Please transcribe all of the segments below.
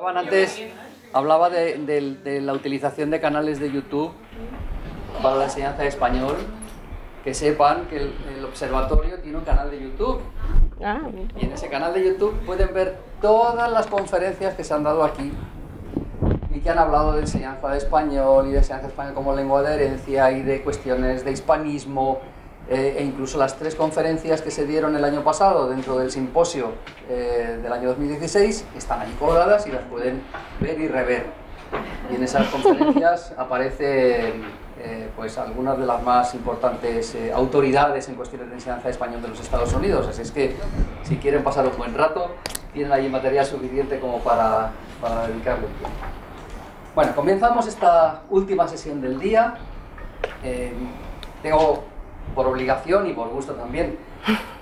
Antes hablaba de la utilización de canales de YouTube para la enseñanza de español. Que sepan que el observatorio tiene un canal de YouTube. Y en ese canal de YouTube pueden ver todas las conferencias que se han dado aquí y que han hablado de enseñanza de español y de enseñanza de español como lengua de herencia y de cuestiones de hispanismo, e incluso las 3 conferencias que se dieron el año pasado dentro del simposio del año 2016 están ahí colgadas y las pueden ver y rever. Y en esas conferencias aparecen pues algunas de las más importantes autoridades en cuestiones de enseñanza de español de los Estados Unidos. Así es que si quieren pasar un buen rato, tienen ahí material suficiente como para dedicarle tiempo. Bueno, comenzamos esta última sesión del día. Tengo por obligación y por gusto también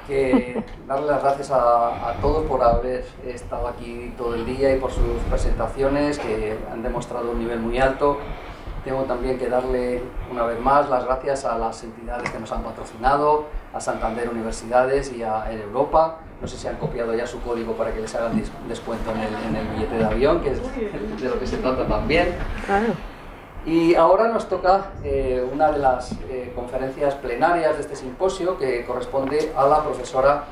que darle las gracias a todos por haber estado aquí todo el día y por sus presentaciones que han demostrado un nivel muy alto. Tengo también que darle una vez más las gracias a las entidades que nos han patrocinado, a Santander Universidades y a Air Europa. No sé si han copiado ya su código para que les hagan descuento en el billete de avión, que es de lo que se trata también. Y ahora nos toca una de las conferencias plenarias de este simposio que corresponde a la profesora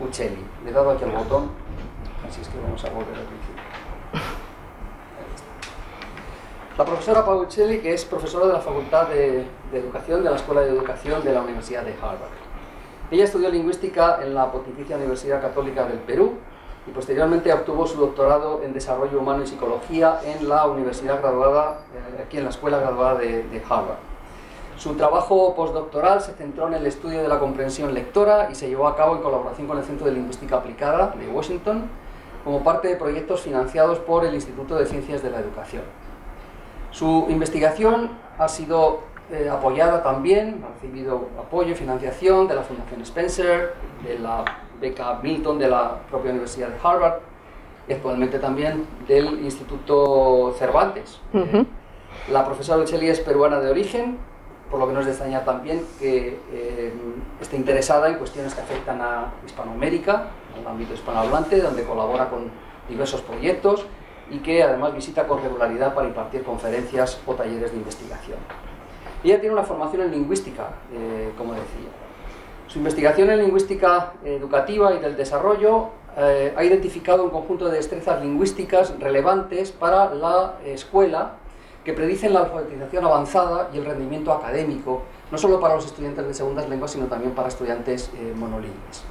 Uccelli. Le he dado aquí el botón, así es que vamos a volver al principio. La profesora Paula Uccelli, que es profesora de la Facultad de Educación de la Escuela de Educación de la Universidad de Harvard. Ella estudió lingüística en la Pontificia Universidad Católica del Perú y posteriormente obtuvo su doctorado en Desarrollo Humano y Psicología en la Universidad graduada, aquí en la Escuela Graduada de Harvard. Su trabajo postdoctoral se centró en el estudio de la comprensión lectora y se llevó a cabo en colaboración con el Centro de Lingüística Aplicada de Washington como parte de proyectos financiados por el Instituto de Ciencias de la Educación. Su investigación ha sido apoyada también, ha recibido apoyo y financiación de la Fundación Spencer, de la beca Milton de la propia Universidad de Harvard y actualmente también del Instituto Cervantes. La profesora Uccelli es peruana de origen, por lo que no es de extrañar también que esté interesada en cuestiones que afectan a Hispanoamérica, al ámbito hispanohablante, donde colabora con diversos proyectos y que además visita con regularidad para impartir conferencias o talleres de investigación. Ella tiene una formación en lingüística, como decía. Su investigación en lingüística educativa y del desarrollo ha identificado un conjunto de destrezas lingüísticas relevantes para la escuela que predicen la alfabetización avanzada y el rendimiento académico, no solo para los estudiantes de segundas lenguas, sino también para estudiantes monolingües.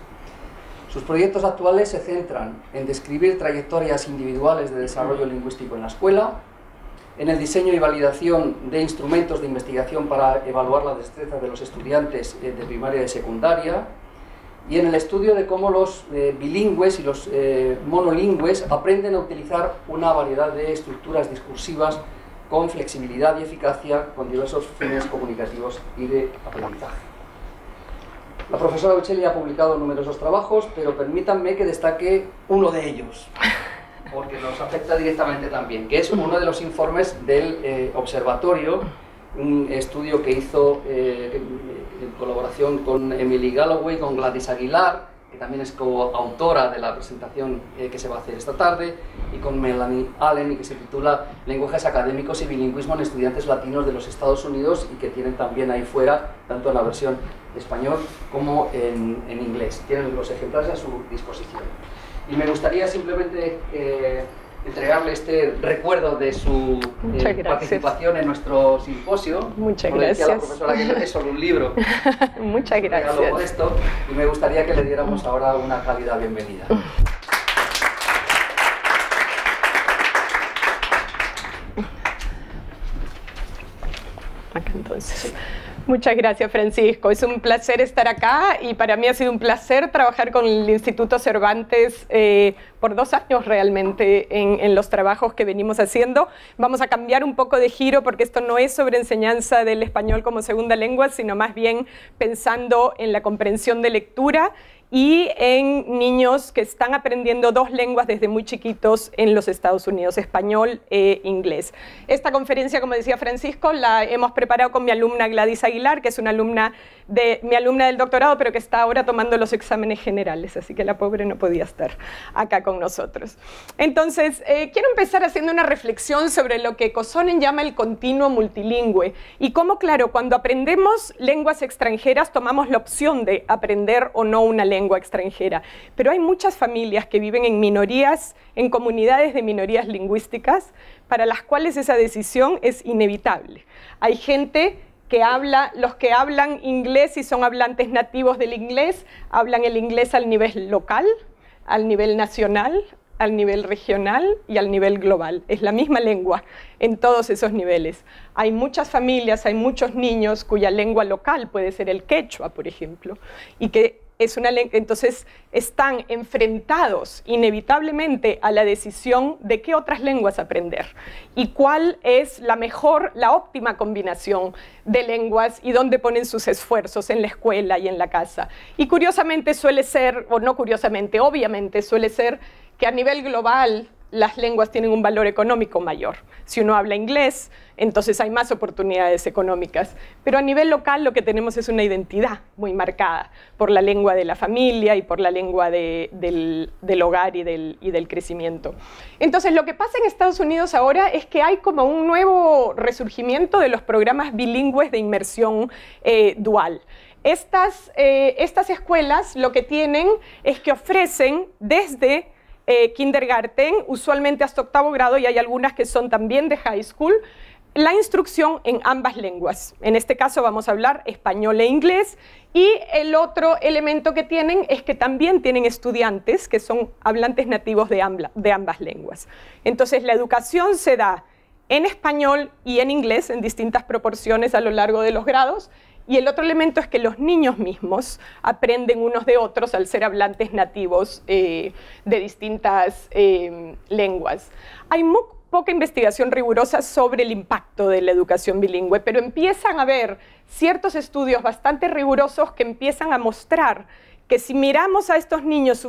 Sus proyectos actuales se centran en describir trayectorias individuales de desarrollo lingüístico en la escuela, en el diseño y validación de instrumentos de investigación para evaluar la destreza de los estudiantes de primaria y de secundaria, y en el estudio de cómo los bilingües y los monolingües aprenden a utilizar una variedad de estructuras discursivas con flexibilidad y eficacia, con diversos fines comunicativos y de aprendizaje. La profesora Uccelli ha publicado numerosos trabajos, pero permítanme que destaque uno de ellos, porque nos afecta directamente también, que es uno de los informes del observatorio, un estudio que hizo en colaboración con Emily Galloway, con Gladys Aguilar, que también es coautora de la presentación que se va a hacer esta tarde, y con Melanie Allen, y que se titula Lenguajes académicos y bilingüismo en estudiantes latinos de los Estados Unidos, y que tienen también ahí fuera, tanto en la versión español como en inglés. Tienen los ejemplares a su disposición. Y me gustaría simplemente entregarle este recuerdo de su participación en nuestro simposio. Muchas gracias. La profesora que es solo un libro. Muchas gracias. Modesto, y me gustaría que le diéramos ahora una cálida bienvenida. Acá entonces. Muchas gracias, Francisco. Es un placer estar acá y para mí ha sido un placer trabajar con el Instituto Cervantes por 2 años realmente en los trabajos que venimos haciendo. Vamos a cambiar un poco de giro porque esto no es sobre enseñanza del español como segunda lengua, sino más bien pensando en la comprensión de lectura y en niños que están aprendiendo 2 lenguas desde muy chiquitos en los Estados Unidos, español e inglés. Esta conferencia, como decía Francisco, la hemos preparado con mi alumna Gladys Aguilar, que es mi alumna del doctorado, pero que está ahora tomando los exámenes generales, así que la pobre no podía estar acá con nosotros. Entonces, quiero empezar haciendo una reflexión sobre lo que Kosonen llama el continuo multilingüe y cómo, claro, cuando aprendemos lenguas extranjeras tomamos la opción de aprender o no una lengua extranjera, pero hay muchas familias que viven en minorías, en comunidades de minorías lingüísticas, para las cuales esa decisión es inevitable. Hay gente que los que hablan inglés y son hablantes nativos del inglés, hablan el inglés al nivel local, al nivel nacional, al nivel regional y al nivel global. Es la misma lengua en todos esos niveles. Hay muchas familias, hay muchos niños cuya lengua local puede ser el quechua, por ejemplo, y que entonces están enfrentados inevitablemente a la decisión de qué otras lenguas aprender y cuál es la óptima combinación de lenguas y dónde ponen sus esfuerzos en la escuela y en la casa. Y curiosamente suele ser, o no curiosamente, obviamente suele ser que a nivel global las lenguas tienen un valor económico mayor. Si uno habla inglés, entonces hay más oportunidades económicas. Pero a nivel local lo que tenemos es una identidad muy marcada por la lengua de la familia y por la lengua del hogar y del crecimiento. Entonces lo que pasa en Estados Unidos ahora es que hay como un nuevo resurgimiento de los programas bilingües de inmersión dual. Estas escuelas lo que tienen es que ofrecen desde kindergarten, usualmente hasta 8º grado, y hay algunas que son también de high school, la instrucción en ambas lenguas. En este caso vamos a hablar español e inglés, y el otro elemento que tienen es que también tienen estudiantes que son hablantes nativos de ambas lenguas. Entonces la educación se da en español y en inglés en distintas proporciones a lo largo de los grados. Y el otro elemento es que los niños mismos aprenden unos de otros al ser hablantes nativos de distintas lenguas. Hay muy poca investigación rigurosa sobre el impacto de la educación bilingüe, pero empiezan a haber ciertos estudios bastante rigurosos que empiezan a mostrar que si miramos a estos niños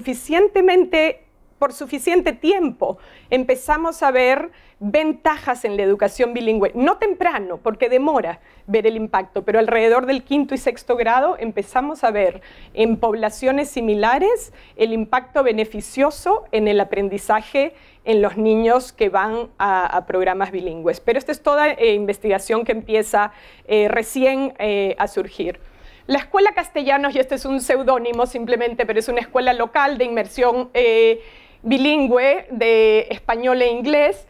por suficiente tiempo, empezamos a ver ventajas en la educación bilingüe. No temprano, porque demora ver el impacto, pero alrededor del 5º y 6º grado empezamos a ver en poblaciones similares el impacto beneficioso en el aprendizaje en los niños que van a programas bilingües. Pero esta es toda investigación que empieza recién a surgir. La Escuela Castellanos, y este es un seudónimo simplemente, pero es una escuela local de inmersión bilingüe de español e inglés,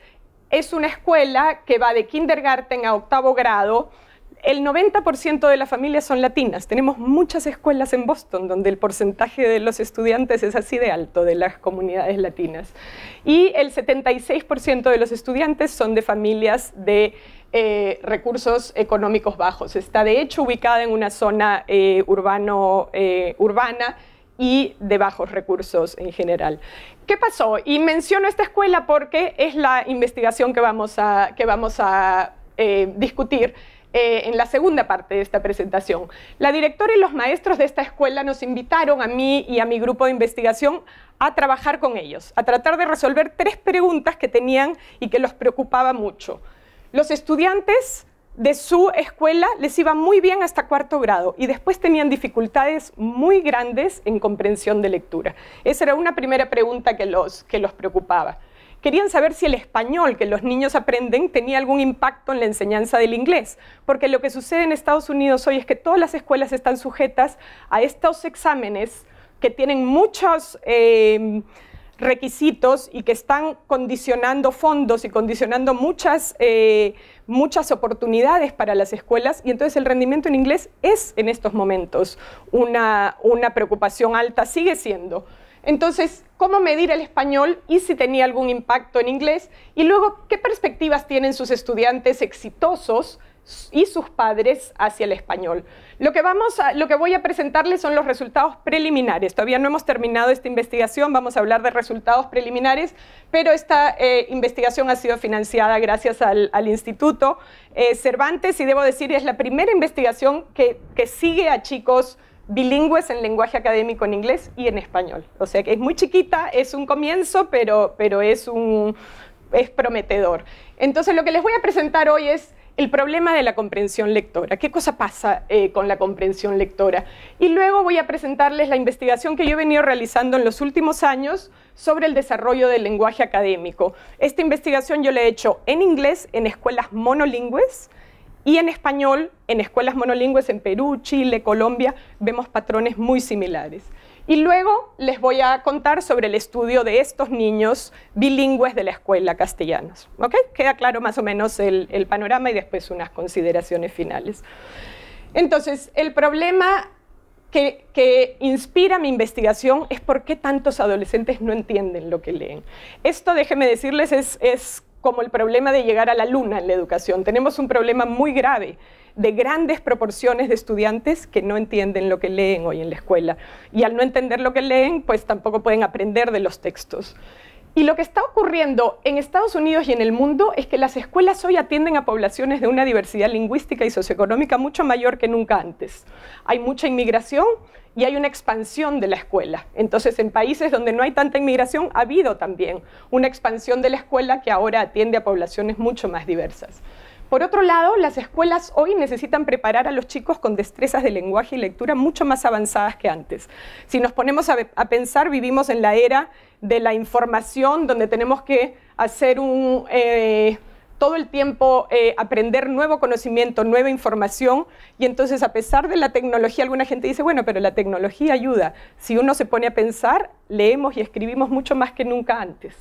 es una escuela que va de kindergarten a 8º grado. El 90% de las familias son latinas. Tenemos muchas escuelas en Boston donde el porcentaje de los estudiantes es así de alto, de las comunidades latinas. Y el 76% de los estudiantes son de familias de recursos económicos bajos. Está de hecho ubicada en una zona urbana y de bajos recursos en general. ¿Qué pasó? Y menciono esta escuela porque es la investigación que vamos a discutir en la segunda parte de esta presentación. La directora y los maestros de esta escuela nos invitaron a mí y a mi grupo de investigación a trabajar con ellos, a tratar de resolver 3 preguntas que tenían y que los preocupaba mucho. Los estudiantes de su escuela les iba muy bien hasta 4º grado y después tenían dificultades muy grandes en comprensión de lectura. Esa era una primera pregunta que los preocupaba. Querían saber si el español que los niños aprenden tenía algún impacto en la enseñanza del inglés, porque lo que sucede en Estados Unidos hoy es que todas las escuelas están sujetas a estos exámenes que tienen muchos requisitos y que están condicionando fondos y condicionando muchas oportunidades para las escuelas, y entonces el rendimiento en inglés es en estos momentos una preocupación alta, sigue siendo. Entonces, ¿cómo medir el español y si tenía algún impacto en inglés? Y luego, ¿qué perspectivas tienen sus estudiantes exitosos y sus padres hacia el español? Lo que voy a presentarles son los resultados preliminares. Todavía no hemos terminado esta investigación, vamos a hablar de resultados preliminares, pero esta investigación ha sido financiada gracias al Instituto Cervantes, y debo decir, es la primera investigación que sigue a chicos bilingües en lenguaje académico en inglés y en español. O sea que es muy chiquita, es un comienzo, pero es prometedor. Entonces lo que les voy a presentar hoy es el problema de la comprensión lectora. ¿Qué cosa pasa con la comprensión lectora? Y luego voy a presentarles la investigación que yo he venido realizando en los últimos años sobre el desarrollo del lenguaje académico. Esta investigación yo la he hecho en inglés en escuelas monolingües y en español en escuelas monolingües en Perú, Chile, Colombia. Vemos patrones muy similares. Y luego les voy a contar sobre el estudio de estos niños bilingües de la escuela castellanos. ¿Ok? Queda claro más o menos el panorama y después unas consideraciones finales. Entonces, el problema que inspira mi investigación es por qué tantos adolescentes no entienden lo que leen. Esto, déjenme decirles, es como el problema de llegar a la luna en la educación. Tenemos un problema muy grave de grandes proporciones de estudiantes que no entienden lo que leen hoy en la escuela. Y al no entender lo que leen, pues tampoco pueden aprender de los textos. Y lo que está ocurriendo en Estados Unidos y en el mundo es que las escuelas hoy atienden a poblaciones de una diversidad lingüística y socioeconómica mucho mayor que nunca antes. Hay mucha inmigración y hay una expansión de la escuela. Entonces, en países donde no hay tanta inmigración, ha habido también una expansión de la escuela que ahora atiende a poblaciones mucho más diversas. Por otro lado, las escuelas hoy necesitan preparar a los chicos con destrezas de lenguaje y lectura mucho más avanzadas que antes. Si nos ponemos a pensar, vivimos en la era de la información, donde tenemos que hacer todo el tiempo aprender nuevo conocimiento, nueva información, y entonces a pesar de la tecnología, alguna gente dice, bueno, pero la tecnología ayuda. Si uno se pone a pensar, leemos y escribimos mucho más que nunca antes.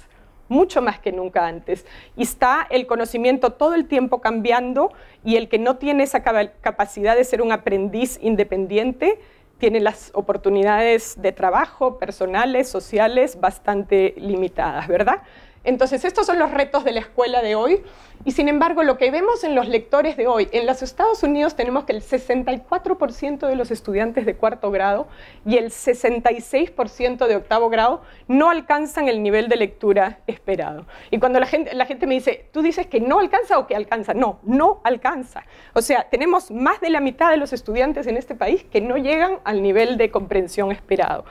Mucho más que nunca antes. Y está el conocimiento todo el tiempo cambiando, y el que no tiene esa capacidad de ser un aprendiz independiente tiene las oportunidades de trabajo, personales, sociales, bastante limitadas, ¿verdad? Entonces, estos son los retos de la escuela de hoy, y sin embargo, lo que vemos en los lectores de hoy, en los Estados Unidos tenemos que el 64% de los estudiantes de cuarto grado y el 66% de octavo grado no alcanzan el nivel de lectura esperado. Y cuando la gente me dice, ¿tú dices que no alcanza o que alcanza? No, no alcanza. O sea, tenemos más de la mitad de los estudiantes en este país que no llegan al nivel de comprensión esperado.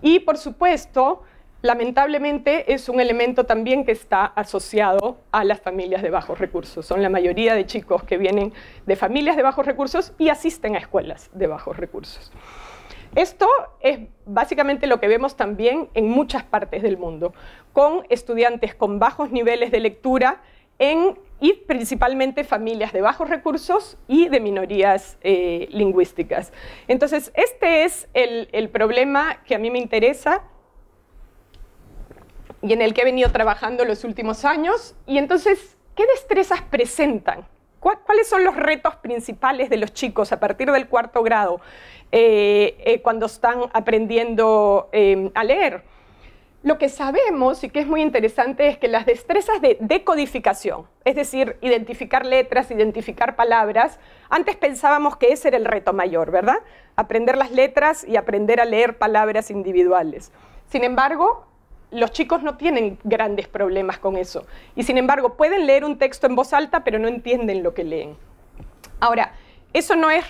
Y por supuesto, lamentablemente es un elemento también que está asociado a las familias de bajos recursos. Son la mayoría de chicos que vienen de familias de bajos recursos y asisten a escuelas de bajos recursos. Esto es básicamente lo que vemos también en muchas partes del mundo, con estudiantes con bajos niveles de lectura y principalmente familias de bajos recursos y de minorías lingüísticas. Entonces, este es el problema que a mí me interesa y en el que he venido trabajando los últimos años. Y entonces, ¿qué destrezas presentan? ¿Cuáles son los retos principales de los chicos a partir del cuarto grado cuando están aprendiendo a leer? Lo que sabemos, y que es muy interesante, es que las destrezas de decodificación, es decir, identificar letras, identificar palabras, antes pensábamos que ese era el reto mayor, ¿verdad? Aprender las letras y aprender a leer palabras individuales. Sin embargo, los chicos no tienen grandes problemas con eso. Y sin embargo, pueden leer un texto en voz alta, pero no entienden lo que leen. Ahora, eso no es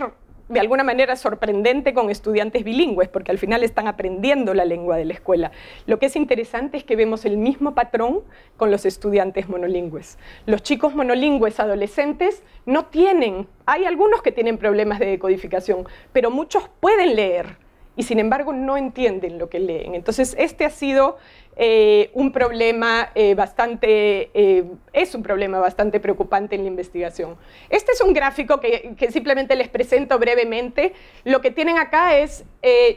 de alguna manera sorprendente con estudiantes bilingües, porque al final están aprendiendo la lengua de la escuela. Lo que es interesante es que vemos el mismo patrón con los estudiantes monolingües. Los chicos monolingües adolescentes no tienen, hay algunos que tienen problemas de decodificación, pero muchos pueden leer y sin embargo no entienden lo que leen. Entonces este ha sido un problema bastante preocupante en la investigación. Este es un gráfico que simplemente les presento brevemente. Lo que tienen acá es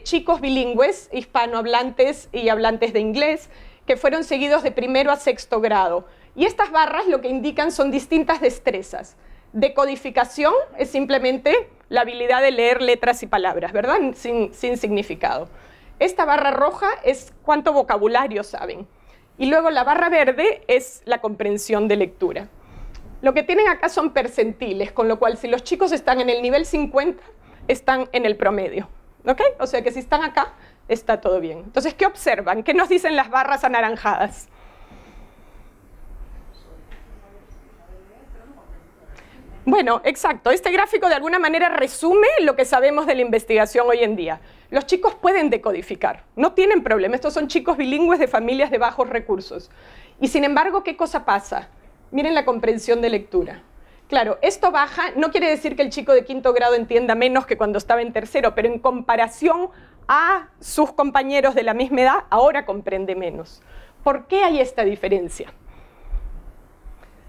chicos bilingües, hispanohablantes y hablantes de inglés, que fueron seguidos de primero a sexto grado. Y estas barras lo que indican son distintas destrezas. Decodificación es simplemente la habilidad de leer letras y palabras, ¿verdad? Sin significado. Esta barra roja es cuánto vocabulario saben. Y luego la barra verde es la comprensión de lectura. Lo que tienen acá son percentiles, con lo cual si los chicos están en el nivel 50, están en el promedio. ¿Ok? O sea que si están acá, está todo bien. Entonces, ¿qué observan? ¿Qué nos dicen las barras anaranjadas? Bueno, exacto. Este gráfico de alguna manera resume lo que sabemos de la investigación hoy en día. Los chicos pueden decodificar, no tienen problema. Estos son chicos bilingües de familias de bajos recursos. Y sin embargo, ¿qué cosa pasa? Miren la comprensión de lectura. Claro, esto baja, no quiere decir que el chico de quinto grado entienda menos que cuando estaba en tercero, pero en comparación a sus compañeros de la misma edad, ahora comprende menos. ¿Por qué hay esta diferencia?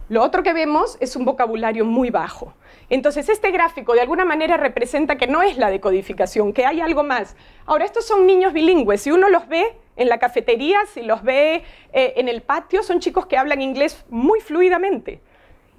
Lo otro que vemos es un vocabulario muy bajo. Entonces, este gráfico de alguna manera representa que no es la decodificación, que hay algo más. Ahora, estos son niños bilingües. Si uno los ve en la cafetería, si los ve en el patio, son chicos que hablan inglés muy fluidamente.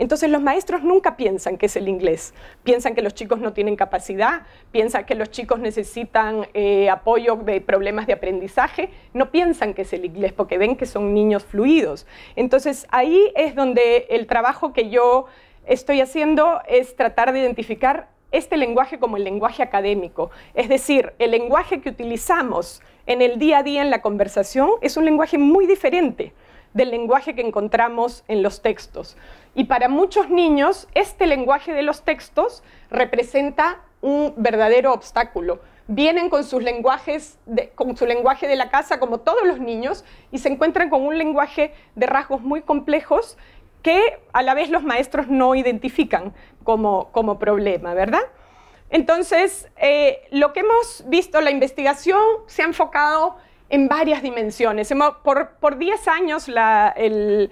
Entonces, los maestros nunca piensan que es el inglés. Piensan que los chicos no tienen capacidad, piensan que los chicos necesitan apoyo de problemas de aprendizaje. No piensan que es el inglés porque ven que son niños fluidos. Entonces, ahí es donde el trabajo que yo estoy haciendo es tratar de identificar este lenguaje como el lenguaje académico. Es decir, el lenguaje que utilizamos en el día a día en la conversación es un lenguaje muy diferente del lenguaje que encontramos en los textos. Y para muchos niños, este lenguaje de los textos representa un verdadero obstáculo. Vienen con sus lenguajes, con su lenguaje de la casa, como todos los niños, y se encuentran con un lenguaje de rasgos muy complejos que a la vez los maestros no identifican como problema, ¿verdad? Entonces, lo que hemos visto, la investigación se ha enfocado en varias dimensiones. Por 10 años el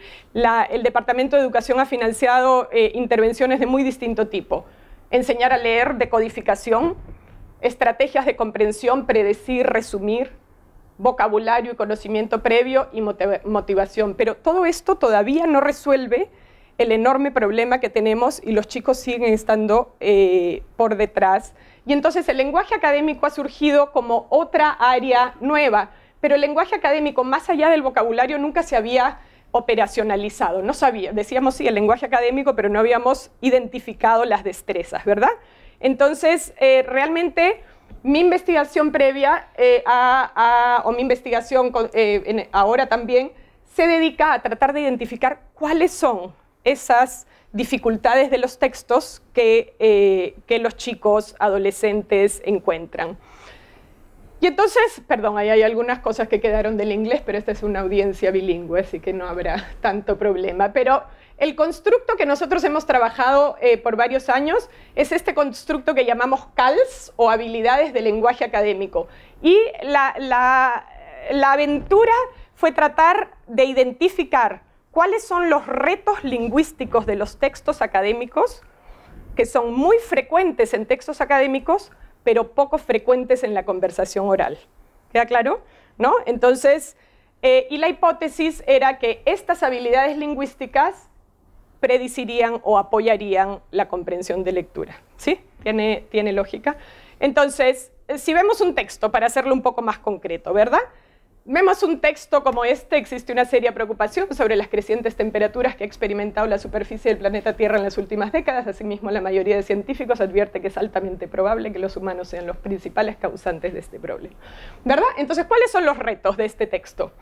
Departamento de Educación ha financiado intervenciones de muy distinto tipo. Enseñar a leer, decodificación, estrategias de comprensión, predecir, resumir, vocabulario y conocimiento previo y motivación. Pero todo esto todavía no resuelve el enorme problema que tenemos y los chicos siguen estando por detrás. Y entonces el lenguaje académico ha surgido como otra área nueva, pero el lenguaje académico, más allá del vocabulario, nunca se había operacionalizado. No sabía, decíamos sí, el lenguaje académico, pero no habíamos identificado las destrezas, ¿verdad? Entonces, realmente, mi investigación previa, o mi investigación ahora también, se dedica a tratar de identificar cuáles son esas dificultades de los textos que los chicos adolescentes encuentran. Y entonces, perdón, ahí hay algunas cosas que quedaron del inglés, pero esta es una audiencia bilingüe, así que no habrá tanto problema. Pero el constructo que nosotros hemos trabajado por varios años es este constructo que llamamos CALS, o habilidades de lenguaje académico. Y la aventura fue tratar de identificar cuáles son los retos lingüísticos de los textos académicos, que son muy frecuentes en textos académicos, pero poco frecuentes en la conversación oral. ¿Queda claro? ¿No? Entonces, y la hipótesis era que estas habilidades lingüísticas predecirían o apoyarían la comprensión de lectura. ¿Sí? ¿Tiene lógica? Entonces, si vemos un texto, para hacerlo un poco más concreto, ¿verdad? Vemos un texto como este, existe una seria preocupación sobre las crecientes temperaturas que ha experimentado la superficie del planeta Tierra en las últimas décadas. Asimismo, la mayoría de científicos advierte que es altamente probable que los humanos sean los principales causantes de este problema. ¿Verdad? Entonces, ¿cuáles son los retos de este texto?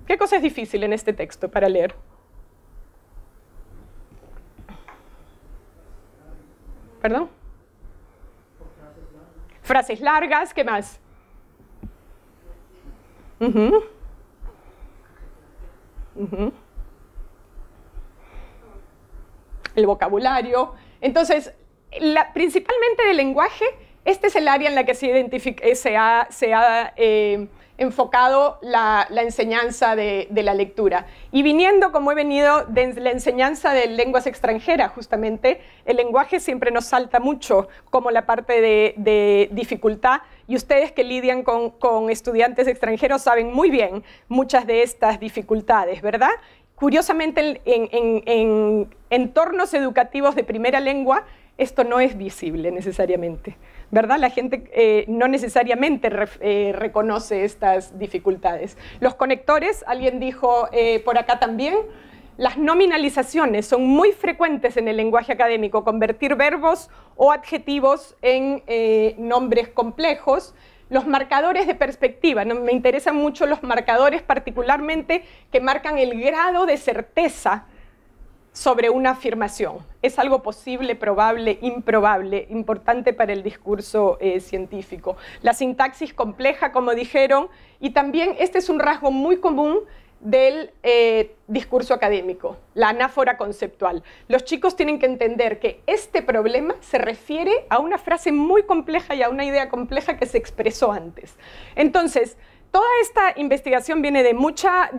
¿Qué cosa es difícil en este texto para leer? ¿Perdón? Frases largas, ¿qué más? El vocabulario. Entonces, principalmente del lenguaje, este es el área en la que se ha enfocado la enseñanza de la lectura. Y viniendo, como he venido, de la enseñanza de lenguas extranjeras, justamente, el lenguaje siempre nos salta mucho como la parte de dificultad, y ustedes que lidian con estudiantes extranjeros saben muy bien muchas de estas dificultades, ¿verdad? Curiosamente, en entornos educativos de primera lengua, esto no es visible necesariamente, ¿verdad? La gente no necesariamente reconoce estas dificultades. Los conectores, alguien dijo por acá también, las nominalizaciones son muy frecuentes en el lenguaje académico, convertir verbos o adjetivos en nombres complejos. Los marcadores de perspectiva, ¿no? Me interesan mucho los marcadores particularmente que marcan el grado de certeza sobre una afirmación. Es algo posible, probable, improbable, importante para el discurso científico. La sintaxis compleja, como dijeron, y también este es un rasgo muy común del discurso académico, la anáfora conceptual. Los chicos tienen que entender que este problema se refiere a una frase muy compleja y a una idea compleja que se expresó antes. Entonces, toda esta investigación viene de mucha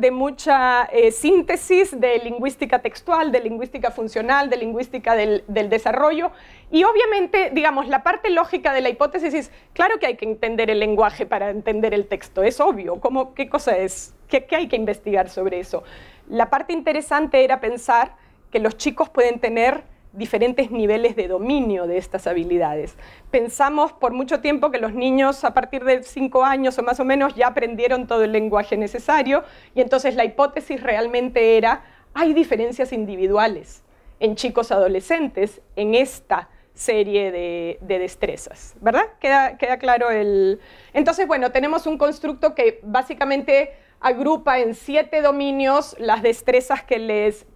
síntesis de lingüística textual, de lingüística funcional, de lingüística del desarrollo, y obviamente, digamos, la parte lógica de la hipótesis es, claro que hay que entender el lenguaje para entender el texto, es obvio. ¿Qué cosa es? ¿Qué hay que investigar sobre eso? La parte interesante era pensar que los chicos pueden tener diferentes niveles de dominio de estas habilidades. Pensamos por mucho tiempo que los niños a partir de 5 años o más o menos ya aprendieron todo el lenguaje necesario, y entonces la hipótesis realmente era, hay diferencias individuales en chicos adolescentes en esta serie de destrezas, ¿verdad? ¿Queda claro el...? Entonces, bueno, tenemos un constructo que básicamente agrupa en 7 dominios las destrezas que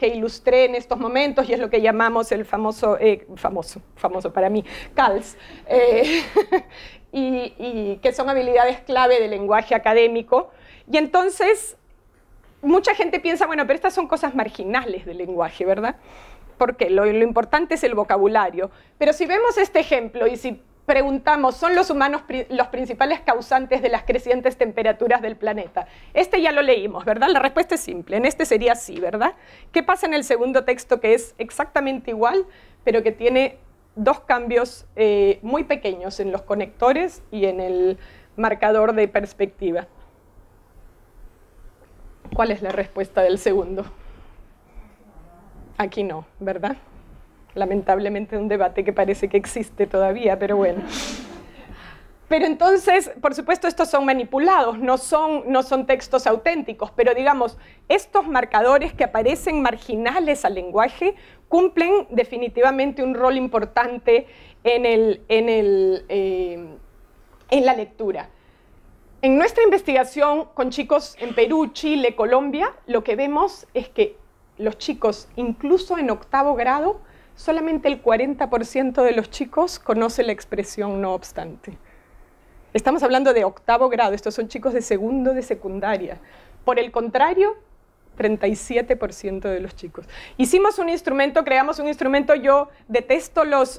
ilustré en estos momentos, y es lo que llamamos el famoso para mí, CALS, y que son habilidades clave del lenguaje académico. Y entonces, mucha gente piensa, bueno, pero estas son cosas marginales del lenguaje, ¿verdad? Porque lo importante es el vocabulario. Pero si vemos este ejemplo y si preguntamos, ¿son los humanos los principales causantes de las crecientes temperaturas del planeta? Este ya lo leímos, ¿verdad? La respuesta es simple, en este sería sí, ¿verdad? ¿Qué pasa en el segundo texto, que es exactamente igual, pero que tiene 2 cambios muy pequeños en los conectores y en el marcador de perspectiva? ¿Cuál es la respuesta del segundo? Aquí no, ¿verdad? Lamentablemente un debate que parece que existe todavía, pero bueno. Pero entonces, por supuesto, estos son manipulados, no son textos auténticos, pero digamos, estos marcadores que aparecen marginales al lenguaje cumplen definitivamente un rol importante en la lectura. En nuestra investigación con chicos en Perú, Chile, Colombia, lo que vemos es que los chicos, incluso en 8º grado, solamente el 40% de los chicos conoce la expresión no obstante. Estamos hablando de 8º grado, estos son chicos de segundo de secundaria. Por el contrario, 37% de los chicos. Hicimos un instrumento, creamos un instrumento, yo detesto las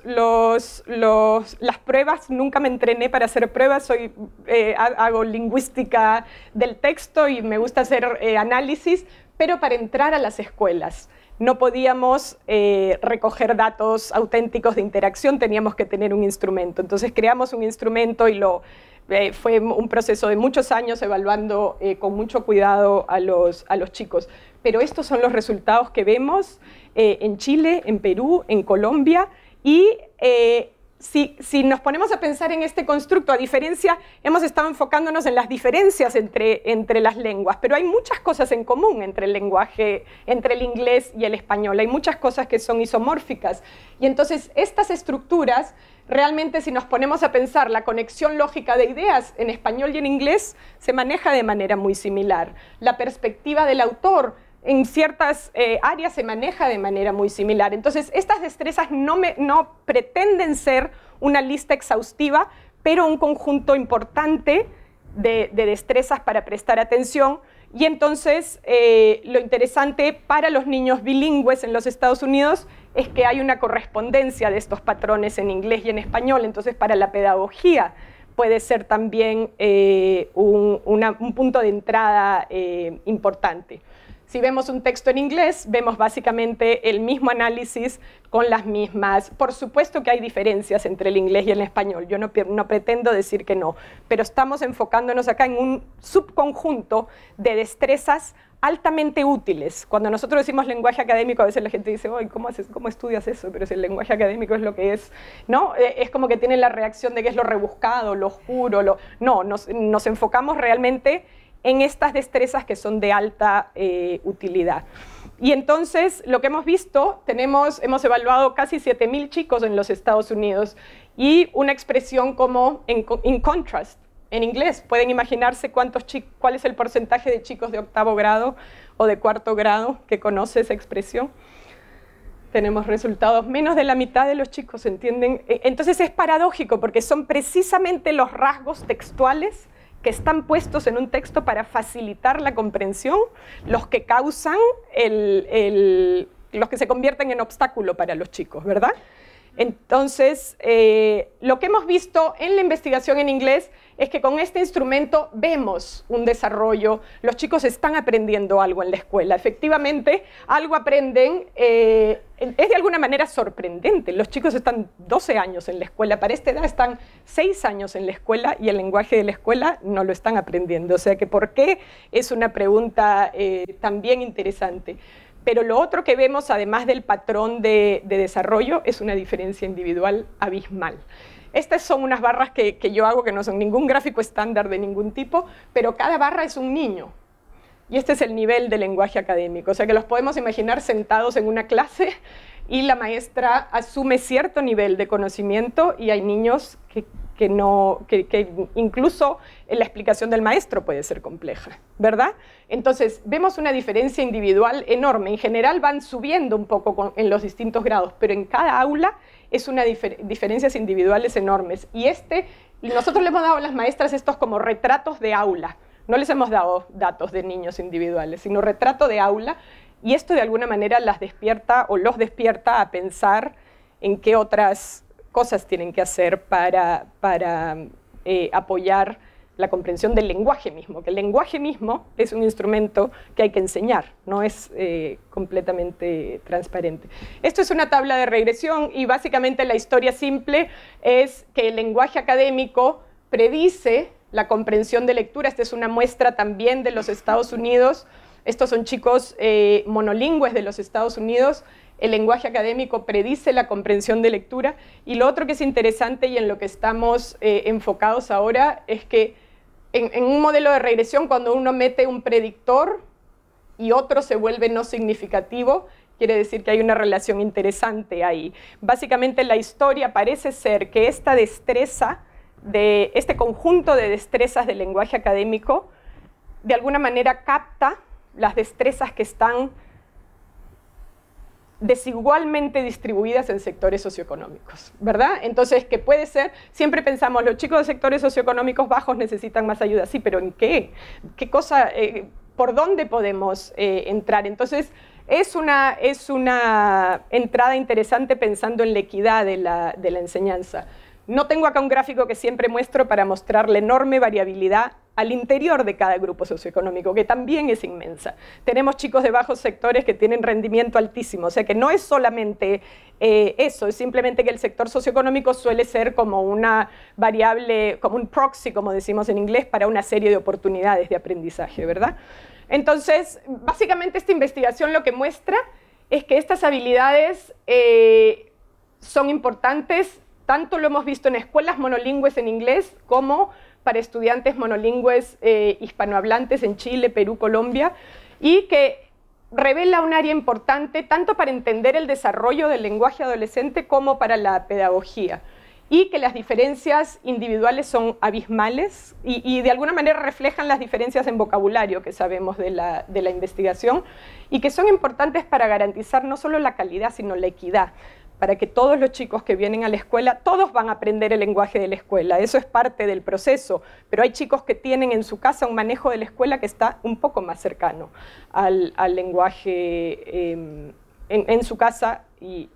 pruebas, nunca me entrené para hacer pruebas, hago lingüística del texto y me gusta hacer análisis, pero para entrar a las escuelas no podíamos recoger datos auténticos de interacción, teníamos que tener un instrumento. Entonces creamos un instrumento y fue un proceso de muchos años evaluando con mucho cuidado a los chicos. Pero estos son los resultados que vemos en Chile, en Perú, en Colombia, y si nos ponemos a pensar en este constructo, a diferencia, hemos estado enfocándonos en las diferencias entre las lenguas, pero hay muchas cosas en común entre el lenguaje, entre el inglés y el español. Hay muchas cosas que son isomórficas. Y entonces estas estructuras, realmente si nos ponemos a pensar la conexión lógica de ideas en español y en inglés, se maneja de manera muy similar. La perspectiva del autor en ciertas áreas se maneja de manera muy similar. Entonces, estas destrezas no pretenden ser una lista exhaustiva, pero un conjunto importante de destrezas para prestar atención. Y entonces, lo interesante para los niños bilingües en los Estados Unidos es que hay una correspondencia de estos patrones en inglés y en español. Entonces, para la pedagogía puede ser también un punto de entrada importante. Si vemos un texto en inglés, vemos básicamente el mismo análisis con las mismas. Por supuesto que hay diferencias entre el inglés y el español, yo no pretendo decir que no, pero estamos enfocándonos acá en un subconjunto de destrezas altamente útiles. Cuando nosotros decimos lenguaje académico, a veces la gente dice, "Ay, ¿cómo estudias eso?", pero si el lenguaje académico es lo que es, ¿no? Es como que tienen la reacción de que es lo rebuscado, lo oscuro, no, nos enfocamos realmente en estas destrezas que son de alta utilidad. Y entonces, lo que hemos visto, hemos evaluado casi 7.000 chicos en los Estados Unidos y una expresión como in contrast, en inglés. ¿Pueden imaginarse cuál es el porcentaje de chicos de 8º grado o de 4º grado que conoce esa expresión? tenemos resultados, menos de la mitad de los chicos entienden. Entonces es paradójico porque son precisamente los rasgos textuales que están puestos en un texto para facilitar la comprensión los que causan los que se convierten en obstáculo para los chicos, ¿verdad? Entonces, lo que hemos visto en la investigación en inglés es que con este instrumento vemos un desarrollo, los chicos están aprendiendo algo en la escuela, efectivamente algo aprenden, es de alguna manera sorprendente, los chicos están 12 años en la escuela, para esta edad están 6 años en la escuela y el lenguaje de la escuela no lo están aprendiendo, o sea que ¿por qué? Es una pregunta también interesante. Pero lo otro que vemos, además del patrón de desarrollo, es una diferencia individual abismal. Estas son unas barras que yo hago, que no son ningún gráfico estándar de ningún tipo, pero cada barra es un niño. Y este es el nivel de lenguaje académico. O sea que los podemos imaginar sentados en una clase y la maestra asume cierto nivel de conocimiento y hay niños que incluso la explicación del maestro puede ser compleja, ¿verdad? Entonces, vemos una diferencia individual enorme. En general van subiendo un poco en los distintos grados, pero en cada aula es una diferencias individuales enormes. Y nosotros le hemos dado a las maestras estos como retratos de aula. No les hemos dado datos de niños individuales, sino retrato de aula. Y esto de alguna manera las despierta o los despierta a pensar en qué otras cosas tienen que hacer para apoyar la comprensión del lenguaje mismo, que el lenguaje mismo es un instrumento que hay que enseñar, no es completamente transparente. Esto es una tabla de regresión y básicamente la historia simple es que el lenguaje académico predice la comprensión de lectura. Esta es una muestra también de los Estados Unidos. Estos son chicos monolingües de los Estados Unidos. El lenguaje académico predice la comprensión de lectura. Y lo otro que es interesante y en lo que estamos enfocados ahora es que en un modelo de regresión, cuando uno mete un predictor y otro se vuelve no significativo, quiere decir que hay una relación interesante ahí. Básicamente la historia parece ser que esta destreza, este conjunto de destrezas del lenguaje académico, de alguna manera capta las destrezas que están desigualmente distribuidas en sectores socioeconómicos, ¿verdad? Entonces, ¿qué puede ser? Siempre pensamos, los chicos de sectores socioeconómicos bajos necesitan más ayuda. Sí, pero ¿en qué? ¿Qué cosa? ¿Por dónde podemos entrar? Entonces, es una entrada interesante pensando en la equidad de la enseñanza. No tengo acá un gráfico que siempre muestro para mostrar la enorme variabilidad al interior de cada grupo socioeconómico, que también es inmensa. Tenemos chicos de bajos sectores que tienen rendimiento altísimo, o sea que no es solamente eso, es simplemente que el sector socioeconómico suele ser como una variable, como un proxy, como decimos en inglés, para una serie de oportunidades de aprendizaje, ¿verdad? Entonces, básicamente esta investigación lo que muestra es que estas habilidades son importantes. Tanto lo hemos visto en escuelas monolingües en inglés como para estudiantes monolingües hispanohablantes en Chile, Perú, Colombia, y que revela un área importante tanto para entender el desarrollo del lenguaje adolescente como para la pedagogía, y que las diferencias individuales son abismales y de alguna manera reflejan las diferencias en vocabulario que sabemos de la investigación y que son importantes para garantizar no solo la calidad, sino la equidad, para que todos los chicos que vienen a la escuela, todos van a aprender el lenguaje de la escuela, eso es parte del proceso, pero hay chicos que tienen en su casa un manejo de la escuela que está un poco más cercano al lenguaje en su casa y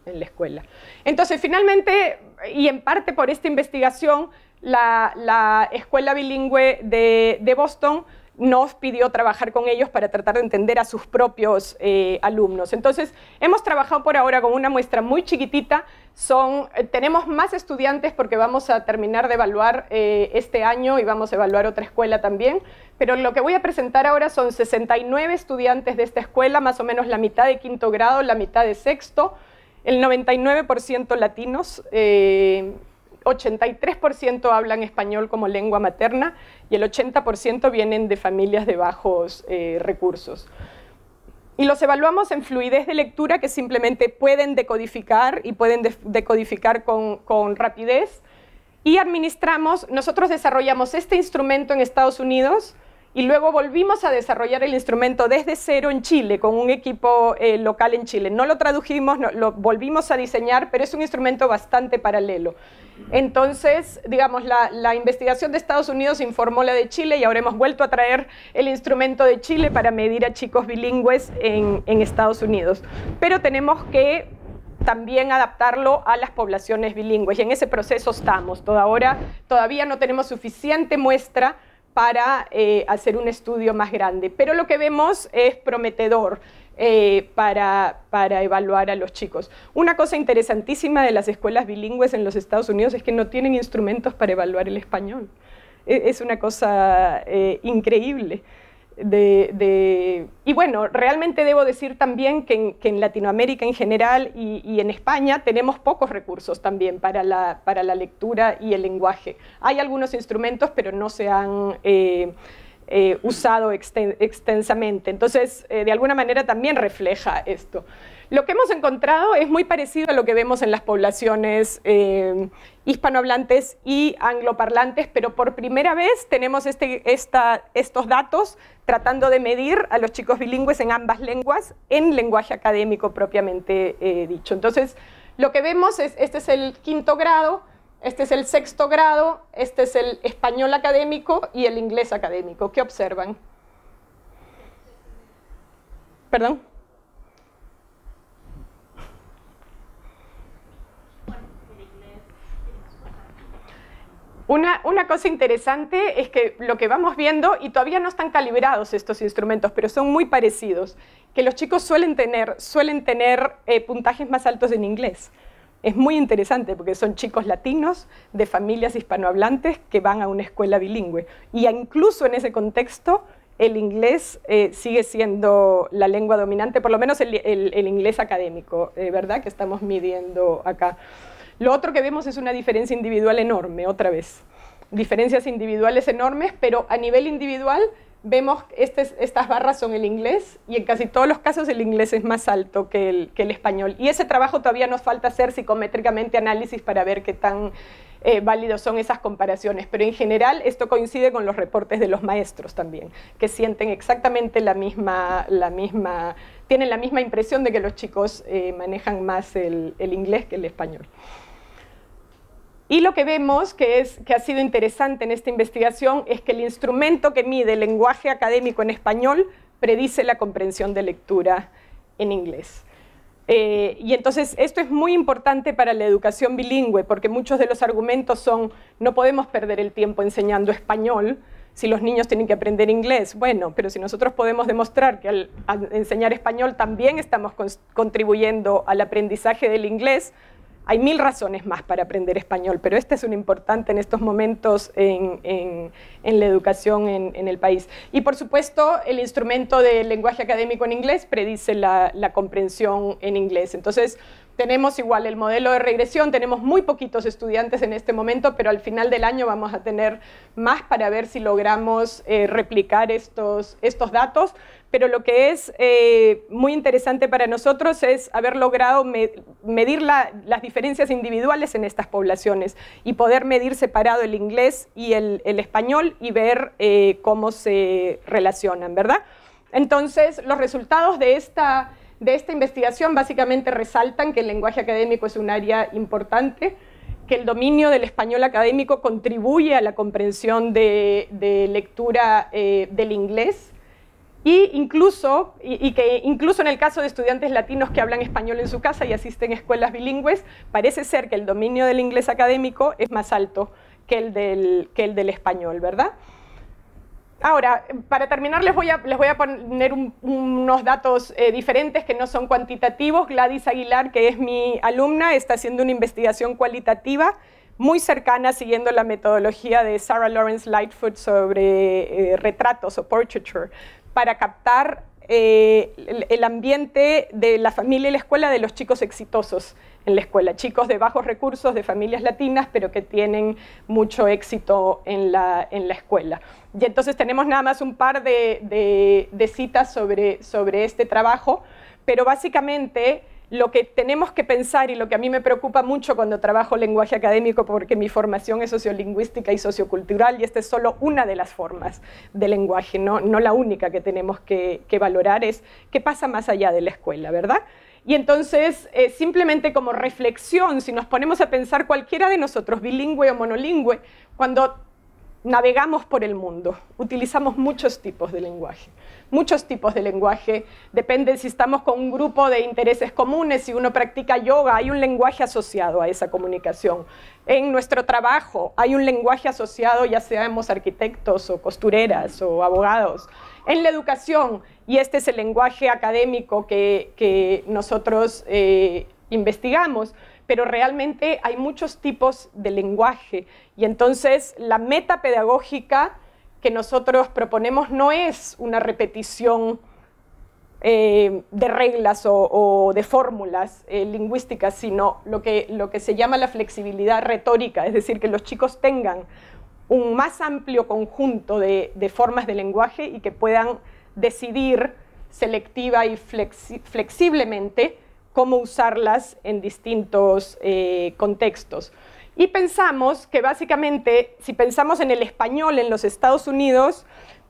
en la escuela. Entonces, finalmente, y en parte por esta investigación, la Escuela Bilingüe de Boston nos pidió trabajar con ellos para tratar de entender a sus propios alumnos. Entonces, hemos trabajado por ahora con una muestra muy chiquitita. Tenemos más estudiantes porque vamos a terminar de evaluar este año y vamos a evaluar otra escuela también. Pero lo que voy a presentar ahora son 69 estudiantes de esta escuela, más o menos la mitad de quinto grado, la mitad de sexto, el 99% latinos, 83% hablan español como lengua materna y el 80% vienen de familias de bajos recursos. Y los evaluamos en fluidez de lectura, que simplemente pueden decodificar y pueden decodificar con rapidez. Y nosotros desarrollamos este instrumento en Estados Unidos y luego volvimos a desarrollar el instrumento desde cero en Chile, con un equipo local en Chile. No lo tradujimos, no, lo volvimos a diseñar, pero es un instrumento bastante paralelo. Entonces, digamos, la investigación de Estados Unidos informó la de Chile y ahora hemos vuelto a traer el instrumento de Chile para medir a chicos bilingües en Estados Unidos. Pero tenemos que también adaptarlo a las poblaciones bilingües y en ese proceso estamos. Todavía no tenemos suficiente muestra para hacer un estudio más grande, pero lo que vemos es prometedor para evaluar a los chicos. Una cosa interesantísima de las escuelas bilingües en los Estados Unidos es que no tienen instrumentos para evaluar el español. Es una cosa increíble. Y bueno, realmente debo decir también que en Latinoamérica en general y en España tenemos pocos recursos también para la lectura y el lenguaje. Hay algunos instrumentos, pero no se han usado extensamente. Entonces, de alguna manera también refleja esto. Lo que hemos encontrado es muy parecido a lo que vemos en las poblaciones hispanohablantes y angloparlantes, pero por primera vez tenemos estos datos tratando de medir a los chicos bilingües en ambas lenguas en lenguaje académico propiamente dicho. Entonces, lo que vemos es, este es el 5º grado, este es el 6º grado, este es el español académico y el inglés académico. ¿Qué observan? ¿Perdón? Una cosa interesante es que lo que vamos viendo, y todavía no están calibrados estos instrumentos, pero son muy parecidos, que los chicos suelen tener puntajes más altos en inglés. Es muy interesante porque son chicos latinos de familias hispanohablantes que van a una escuela bilingüe. Y incluso en ese contexto, el inglés sigue siendo la lengua dominante, por lo menos el inglés académico, ¿verdad? Que estamos midiendo acá. Lo otro que vemos es una diferencia individual enorme, otra vez. Diferencias individuales enormes, pero a nivel individual vemos que estas barras son el inglés y en casi todos los casos el inglés es más alto que el español. Y ese trabajo todavía nos falta hacer psicométricamente análisis para ver qué tan válidos son esas comparaciones. Pero en general esto coincide con los reportes de los maestros también, que sienten exactamente tienen la misma impresión de que los chicos manejan más el inglés que el español. Y lo que vemos que ha sido interesante en esta investigación es que el instrumento que mide el lenguaje académico en español predice la comprensión de lectura en inglés. Y entonces esto es muy importante para la educación bilingüe porque muchos de los argumentos son no podemos perder el tiempo enseñando español si los niños tienen que aprender inglés. Bueno, pero si nosotros podemos demostrar que al enseñar español también estamos contribuyendo al aprendizaje del inglés, hay 1000 razones más para aprender español, pero esta es una importante en estos momentos en la educación en el país. Y por supuesto, el instrumento del lenguaje académico en inglés predice la comprensión en inglés. Entonces, tenemos igual el modelo de regresión, tenemos muy poquitos estudiantes en este momento, pero al final del año vamos a tener más para ver si logramos replicar estos datos. Pero lo que es muy interesante para nosotros es haber logrado medir las diferencias individuales en estas poblaciones y poder medir separado el inglés y el español y ver cómo se relacionan, ¿verdad? Entonces, los resultados de esta investigación básicamente resaltan que el lenguaje académico es un área importante, que el dominio del español académico contribuye a la comprensión de lectura del inglés, y que incluso en el caso de estudiantes latinos que hablan español en su casa y asisten a escuelas bilingües, parece ser que el dominio del inglés académico es más alto que el del español, ¿verdad? Ahora, para terminar les voy a poner unos datos diferentes que no son cuantitativos. Gladys Aguilar, que es mi alumna, está haciendo una investigación cualitativa muy cercana siguiendo la metodología de Sarah Lawrence Lightfoot sobre retratos o portraiture, para captar el ambiente de la familia y la escuela de los chicos exitosos en la escuela, chicos de bajos recursos, de familias latinas, pero que tienen mucho éxito en la escuela. Y entonces tenemos nada más un par de citas sobre este trabajo, pero básicamente lo que tenemos que pensar y lo que a mí me preocupa mucho cuando trabajo lenguaje académico, porque mi formación es sociolingüística y sociocultural, y esta es solo una de las formas de lenguaje, no la única que tenemos que valorar, es qué pasa más allá de la escuela, ¿verdad? Y entonces, simplemente como reflexión, si nos ponemos a pensar cualquiera de nosotros, bilingüe o monolingüe, cuando navegamos por el mundo, utilizamos muchos tipos de lenguaje. Muchos tipos de lenguaje, depende si estamos con un grupo de intereses comunes, si uno practica yoga, hay un lenguaje asociado a esa comunicación. En nuestro trabajo hay un lenguaje asociado, ya seamos arquitectos o costureras o abogados. En la educación, y este es el lenguaje académico que nosotros investigamos, pero realmente hay muchos tipos de lenguaje, y entonces la meta pedagógica que nosotros proponemos no es una repetición de reglas o de fórmulas lingüísticas, sino lo que se llama la flexibilidad retórica, es decir, que los chicos tengan un más amplio conjunto de formas de lenguaje y que puedan decidir selectiva y flexiblemente cómo usarlas en distintos contextos. Y pensamos que básicamente, si pensamos en el español en los Estados Unidos,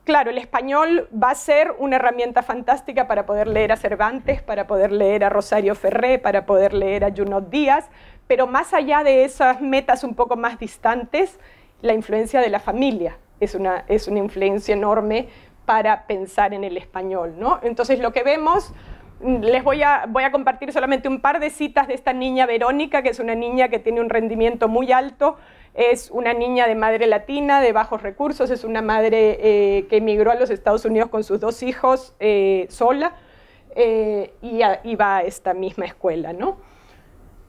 claro, el español va a ser una herramienta fantástica para poder leer a Cervantes, para poder leer a Rosario Ferré, para poder leer a Junot Díaz, pero más allá de esas metas un poco más distantes, la influencia de la familia es una influencia enorme para pensar en el español, ¿no? Entonces lo que vemos, les voy a compartir solamente un par de citas de esta niña Verónica, que es una niña que tiene un rendimiento muy alto, es una niña de madre latina, de bajos recursos, es una madre que emigró a los Estados Unidos con sus 2 hijos sola, y va a esta misma escuela, ¿no?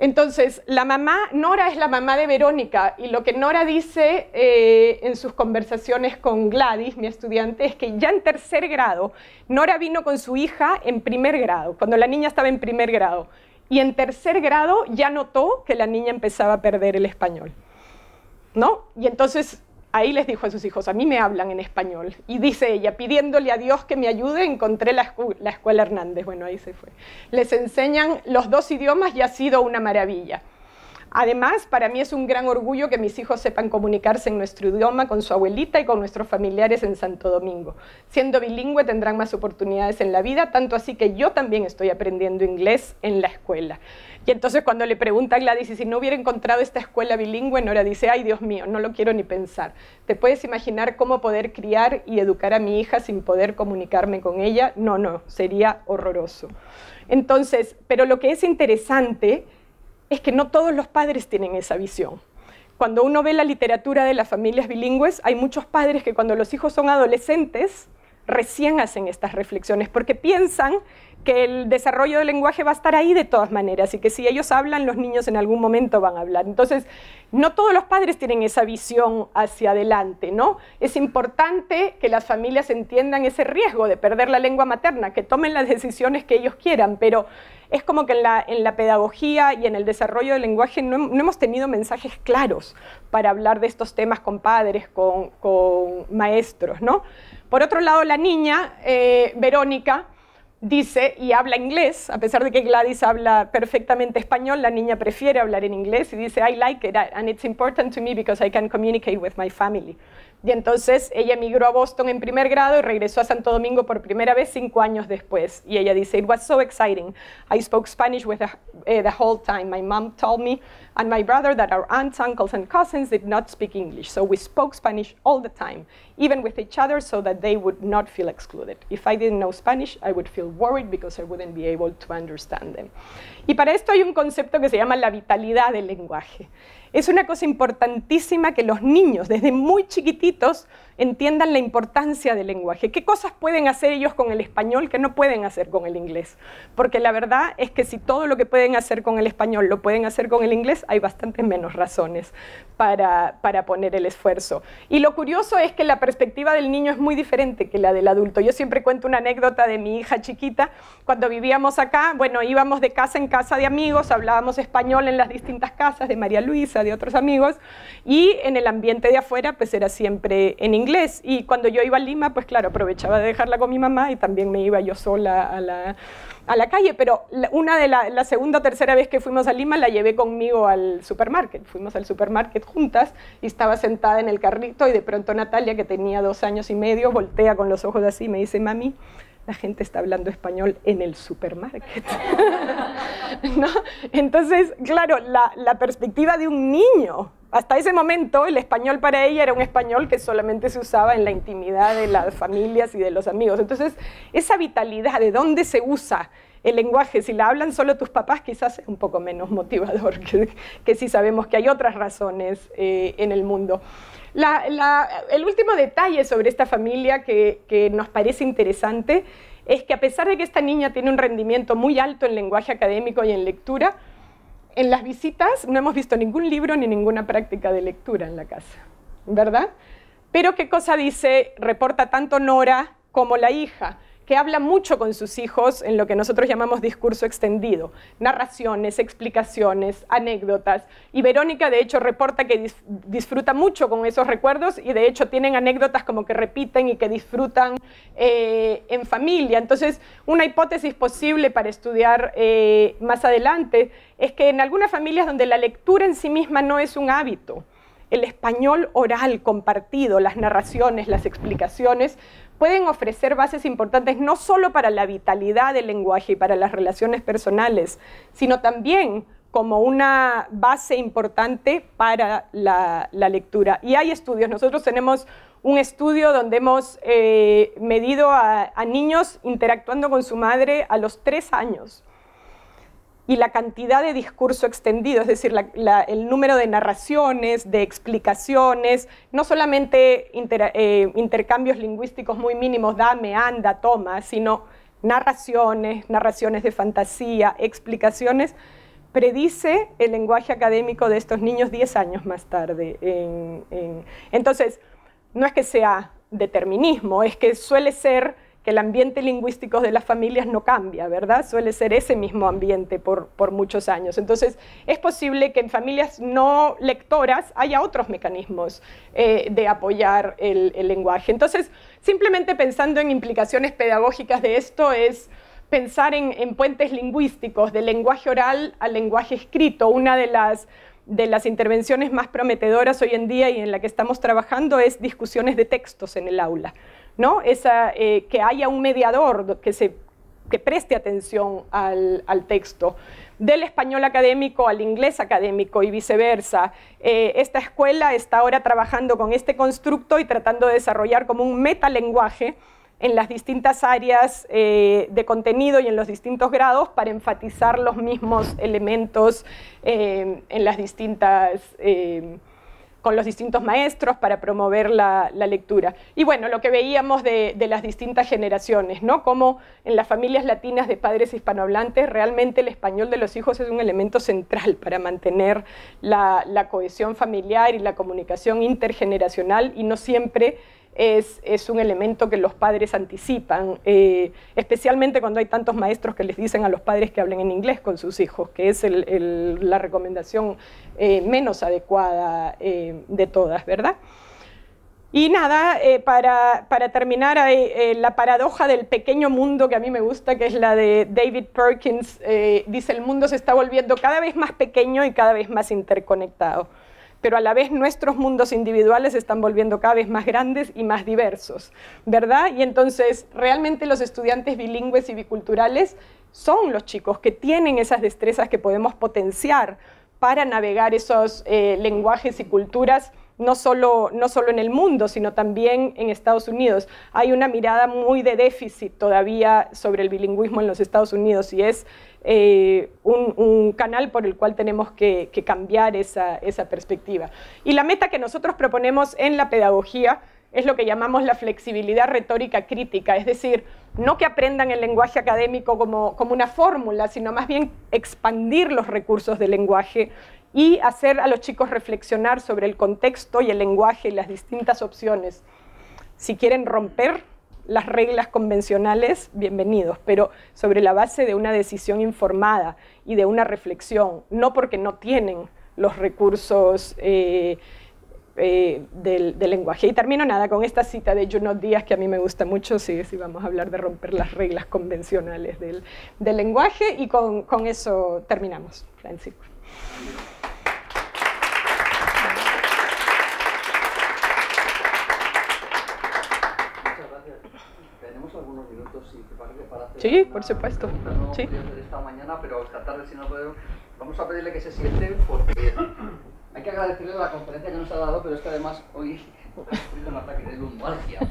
Entonces, la mamá, Nora es la mamá de Verónica, y lo que Nora dice en sus conversaciones con Gladys, mi estudiante, es que ya en 3er grado, Nora vino con su hija en 1er grado, cuando la niña estaba en 1er grado, y en 3er grado ya notó que la niña empezaba a perder el español, ¿no? Y entonces ahí les dijo a sus hijos, a mí me hablan en español. Y dice ella, pidiéndole a Dios que me ayude, encontré la escuela Hernández. Bueno, ahí se fue. Les enseñan los 2 idiomas y ha sido una maravilla. Además, para mí es un gran orgullo que mis hijos sepan comunicarse en nuestro idioma con su abuelita y con nuestros familiares en Santo Domingo. Siendo bilingüe tendrán más oportunidades en la vida, tanto así que yo también estoy aprendiendo inglés en la escuela. Y entonces cuando le pregunta a Gladys, y si no hubiera encontrado esta escuela bilingüe, Nora dice, ay Dios mío, no lo quiero ni pensar. ¿Te puedes imaginar cómo poder criar y educar a mi hija sin poder comunicarme con ella? No, sería horroroso. Entonces, pero lo que es interesante es que no todos los padres tienen esa visión. Cuando uno ve la literatura de las familias bilingües, hay muchos padres que cuando los hijos son adolescentes, recién hacen estas reflexiones, porque piensan que el desarrollo del lenguaje va a estar ahí de todas maneras, y que si ellos hablan, los niños en algún momento van a hablar. Entonces, no todos los padres tienen esa visión hacia adelante, ¿no? Es importante que las familias entiendan ese riesgo de perder la lengua materna, que tomen las decisiones que ellos quieran, pero es como que en la pedagogía y en el desarrollo del lenguaje no hemos tenido mensajes claros para hablar de estos temas con padres, con maestros, ¿no? Por otro lado, la niña, Verónica, dice y habla inglés, a pesar de que Gladys habla perfectamente español, la niña prefiere hablar en inglés y dice, I like it and it's important to me because I can communicate with my family. Y entonces ella emigró a Boston en 1er grado y regresó a Santo Domingo por primera vez 5 años después. Y ella dice, it was so exciting. I spoke Spanish with the whole time. My mom told me and my brother that our aunts, uncles and cousins did not speak English. So we spoke Spanish all the time, even with each other, so that they would not feel excluded. If I didn't know Spanish, I would feel worried because I wouldn't be able to understand them. Y para esto hay un concepto que se llama la vitalidad del lenguaje. Es una cosa importantísima que los niños, desde muy chiquititos, entiendan la importancia del lenguaje. ¿Qué cosas pueden hacer ellos con el español que no pueden hacer con el inglés? Porque la verdad es que si todo lo que pueden hacer con el español lo pueden hacer con el inglés, hay bastantes menos razones para poner el esfuerzo. Y lo curioso es que la perspectiva del niño es muy diferente que la del adulto. Yo siempre cuento una anécdota de mi hija chiquita. Cuando vivíamos acá, bueno, íbamos de casa en casa de amigos, hablábamos español en las distintas casas de María Luisa, mesa de otros amigos, y en el ambiente de afuera pues era siempre en inglés. Y cuando yo iba a Lima, pues claro, aprovechaba de dejarla con mi mamá y también me iba yo sola a la calle, pero la segunda o tercera vez que fuimos a Lima la llevé conmigo al supermarket. Fuimos al supermarket juntas y estaba sentada en el carrito y de pronto Natalia, que tenía 2 años y medio, voltea con los ojos así y me dice, mami, la gente está hablando español en el supermarket. ¿No? Entonces, claro, la perspectiva de un niño, hasta ese momento el español para ella era un español que solamente se usaba en la intimidad de las familias y de los amigos. Entonces, esa vitalidad de dónde se usa el lenguaje, si la hablan solo tus papás, quizás es un poco menos motivador que si sabemos que hay otras razones en el mundo. El último detalle sobre esta familia que nos parece interesante es que a pesar de que esta niña tiene un rendimiento muy alto en lenguaje académico y en lectura, en las visitas no hemos visto ningún libro ni ninguna práctica de lectura en la casa, ¿verdad? Pero ¿qué cosa dice? Reporta tanto Nora como la hija, que habla mucho con sus hijos en lo que nosotros llamamos discurso extendido, narraciones, explicaciones, anécdotas, y Verónica de hecho reporta que disfruta mucho con esos recuerdos y de hecho tienen anécdotas como que repiten y que disfrutan en familia. Entonces, una hipótesis posible para estudiar más adelante es que en algunas familias donde la lectura en sí misma no es un hábito, el español oral compartido, las narraciones, las explicaciones, pueden ofrecer bases importantes no solo para la vitalidad del lenguaje y para las relaciones personales, sino también como una base importante para la lectura. Y hay estudios, nosotros tenemos un estudio donde hemos medido a niños interactuando con su madre a los 3 años. Y la cantidad de discurso extendido, es decir, el número de narraciones, de explicaciones, no solamente intercambios lingüísticos muy mínimos, dame, anda, toma, sino narraciones de fantasía, explicaciones, predice el lenguaje académico de estos niños 10 años más tarde. Entonces, no es que sea determinismo, es que suele ser que el ambiente lingüístico de las familias no cambia, ¿verdad? Suele ser ese mismo ambiente por muchos años. Entonces, es posible que en familias no lectoras haya otros mecanismos de apoyar el lenguaje. Entonces, simplemente pensando en implicaciones pedagógicas de esto es pensar en puentes lingüísticos, de lenguaje oral al lenguaje escrito. Una de las intervenciones más prometedoras hoy en día y en la que estamos trabajando es discusiones de textos en el aula, ¿no? Que haya un mediador que preste atención al texto, del español académico al inglés académico y viceversa. Esta escuela está ahora trabajando con este constructo y tratando de desarrollar como un metalenguaje en las distintas áreas de contenido y en los distintos grados para enfatizar los mismos elementos en las con los distintos maestros para promover la lectura. Y bueno, lo que veíamos de las distintas generaciones, ¿no? Como en las familias latinas de padres hispanohablantes, realmente el español de los hijos es un elemento central para mantener la cohesión familiar y la comunicación intergeneracional, y no siempre es un elemento que los padres anticipan, especialmente cuando hay tantos maestros que les dicen a los padres que hablen en inglés con sus hijos, que es la recomendación menos adecuada de todas, ¿verdad? Y nada, para terminar, la paradoja del pequeño mundo que a mí me gusta, que es la de David Perkins, dice: el mundo se está volviendo cada vez más pequeño y cada vez más interconectado, pero a la vez nuestros mundos individuales se están volviendo cada vez más grandes y más diversos, ¿verdad? Y entonces, realmente los estudiantes bilingües y biculturales son los chicos que tienen esas destrezas que podemos potenciar para navegar esos lenguajes y culturas, no solo en el mundo, sino también en Estados Unidos. Hay una mirada muy de déficit todavía sobre el bilingüismo en los Estados Unidos, y es un canal por el cual tenemos que cambiar esa perspectiva. Y la meta que nosotros proponemos en la pedagogía es lo que llamamos la flexibilidad retórica crítica, es decir, no que aprendan el lenguaje académico como una fórmula, sino más bien expandir los recursos del lenguaje y hacer a los chicos reflexionar sobre el contexto y el lenguaje y las distintas opciones. Si quieren romper las reglas convencionales, bienvenidos, pero sobre la base de una decisión informada y de una reflexión, no porque no tienen los recursos del lenguaje. Y termino con esta cita de Junot Díaz, que a mí me gusta mucho, si vamos a hablar de romper las reglas convencionales del lenguaje, y con eso terminamos, Francisco. Algunos minutos, si te parece, para hacer sí, por supuesto. No sí. De esta mañana, pero esta tarde, si no podemos, vamos a pedirle que se siente, porque hay que agradecerle la conferencia que nos ha dado, pero es que además hoy ha sufrido un ataque de lumbalgia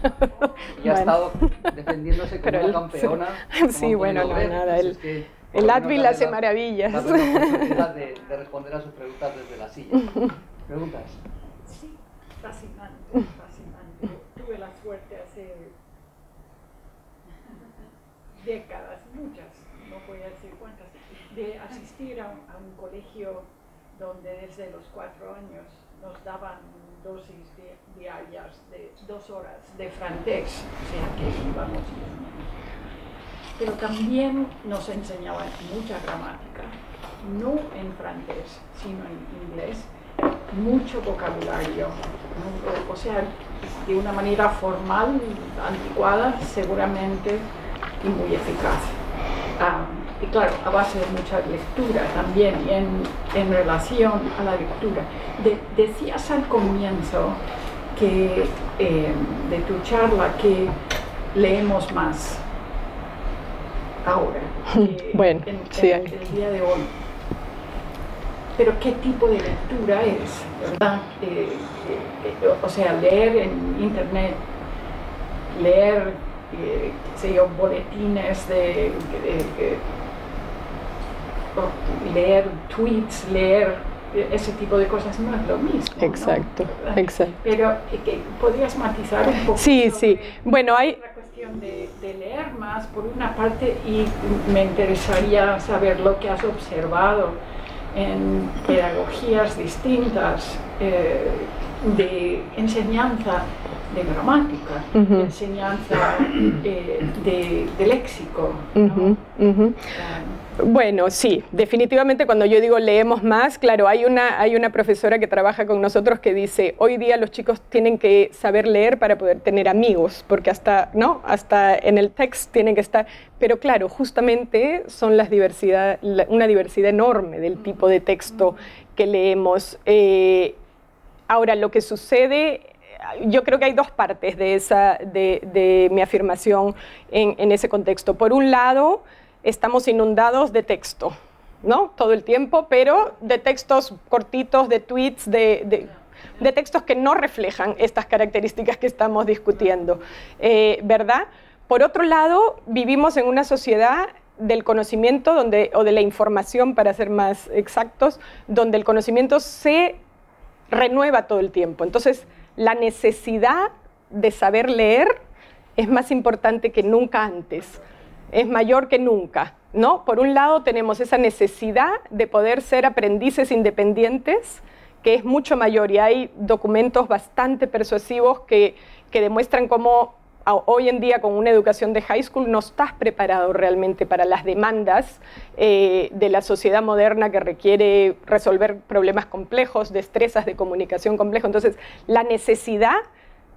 y ha estado defendiéndose como una campeona. Sí, bueno, no, nada, el Advil hace maravillas. La oportunidad de responder a sus preguntas desde la silla. ¿Preguntas? Sí, fascinante, fascinante. Tuve la suerte hace décadas, muchas, no voy a decir cuántas, de asistir a un colegio donde desde los 4 años nos daban dosis diarias de 2 horas de francés, o sea que íbamos. Pero también nos enseñaban mucha gramática, no en francés, sino en inglés, mucho vocabulario, o sea, de una manera formal, anticuada, seguramente, y muy eficaz. Y claro, a base de mucha lectura también, y en relación a la lectura. Decías al comienzo que, de tu charla, que leemos más ahora, bueno, sí, el día de hoy. Pero ¿qué tipo de lectura es, verdad? O sea, leer en internet, leer boletines leer tweets, leer ese tipo de cosas no es lo mismo. Exacto, ¿no? exacto. Pero ¿podrías matizar un poco? Sí, sí. Bueno, hay la cuestión de leer más por una parte, y me interesaría saber lo que has observado en pedagogías distintas de enseñanza de gramática, de enseñanza de léxico, ¿no? Bueno, sí, definitivamente cuando yo digo leemos más, claro, hay una profesora que trabaja con nosotros que dice, hoy día los chicos tienen que saber leer para poder tener amigos, porque hasta en el texto tienen que estar, pero claro, justamente son una diversidad enorme del tipo de texto que leemos. Ahora, lo que sucede, yo creo que hay dos partes de mi afirmación en ese contexto. Por un lado, estamos inundados de texto, ¿no? Todo el tiempo, pero de textos cortitos, de tweets, de textos que no reflejan estas características que estamos discutiendo, ¿verdad? Por otro lado, vivimos en una sociedad del conocimiento, o de la información, para ser más exactos, donde el conocimiento se renueva todo el tiempo. Entonces, la necesidad de saber leer es más importante que nunca antes. Es mayor que nunca, ¿no? Por un lado tenemos esa necesidad de poder ser aprendices independientes, que es mucho mayor, y hay documentos bastante persuasivos que demuestran cómo hoy en día con una educación de high school no estás preparado realmente para las demandas de la sociedad moderna, que requiere resolver problemas complejos, destrezas de comunicación complejos. Entonces, la necesidad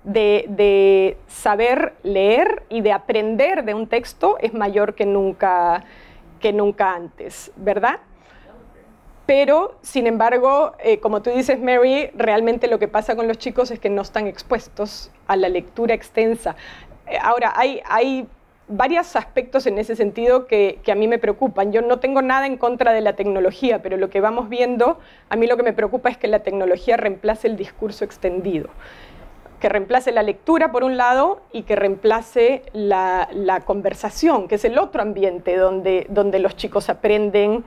de saber leer y de aprender de un texto es mayor que nunca antes, ¿verdad? Pero, sin embargo, como tú dices, Mary, realmente lo que pasa con los chicos es que no están expuestos a la lectura extensa. Ahora, hay varios aspectos en ese sentido que a mí me preocupan. Yo no tengo nada en contra de la tecnología, pero lo que vamos viendo, a mí lo que me preocupa es que la tecnología reemplace el discurso extendido, que reemplace la lectura por un lado y que reemplace la conversación, que es el otro ambiente donde los chicos aprenden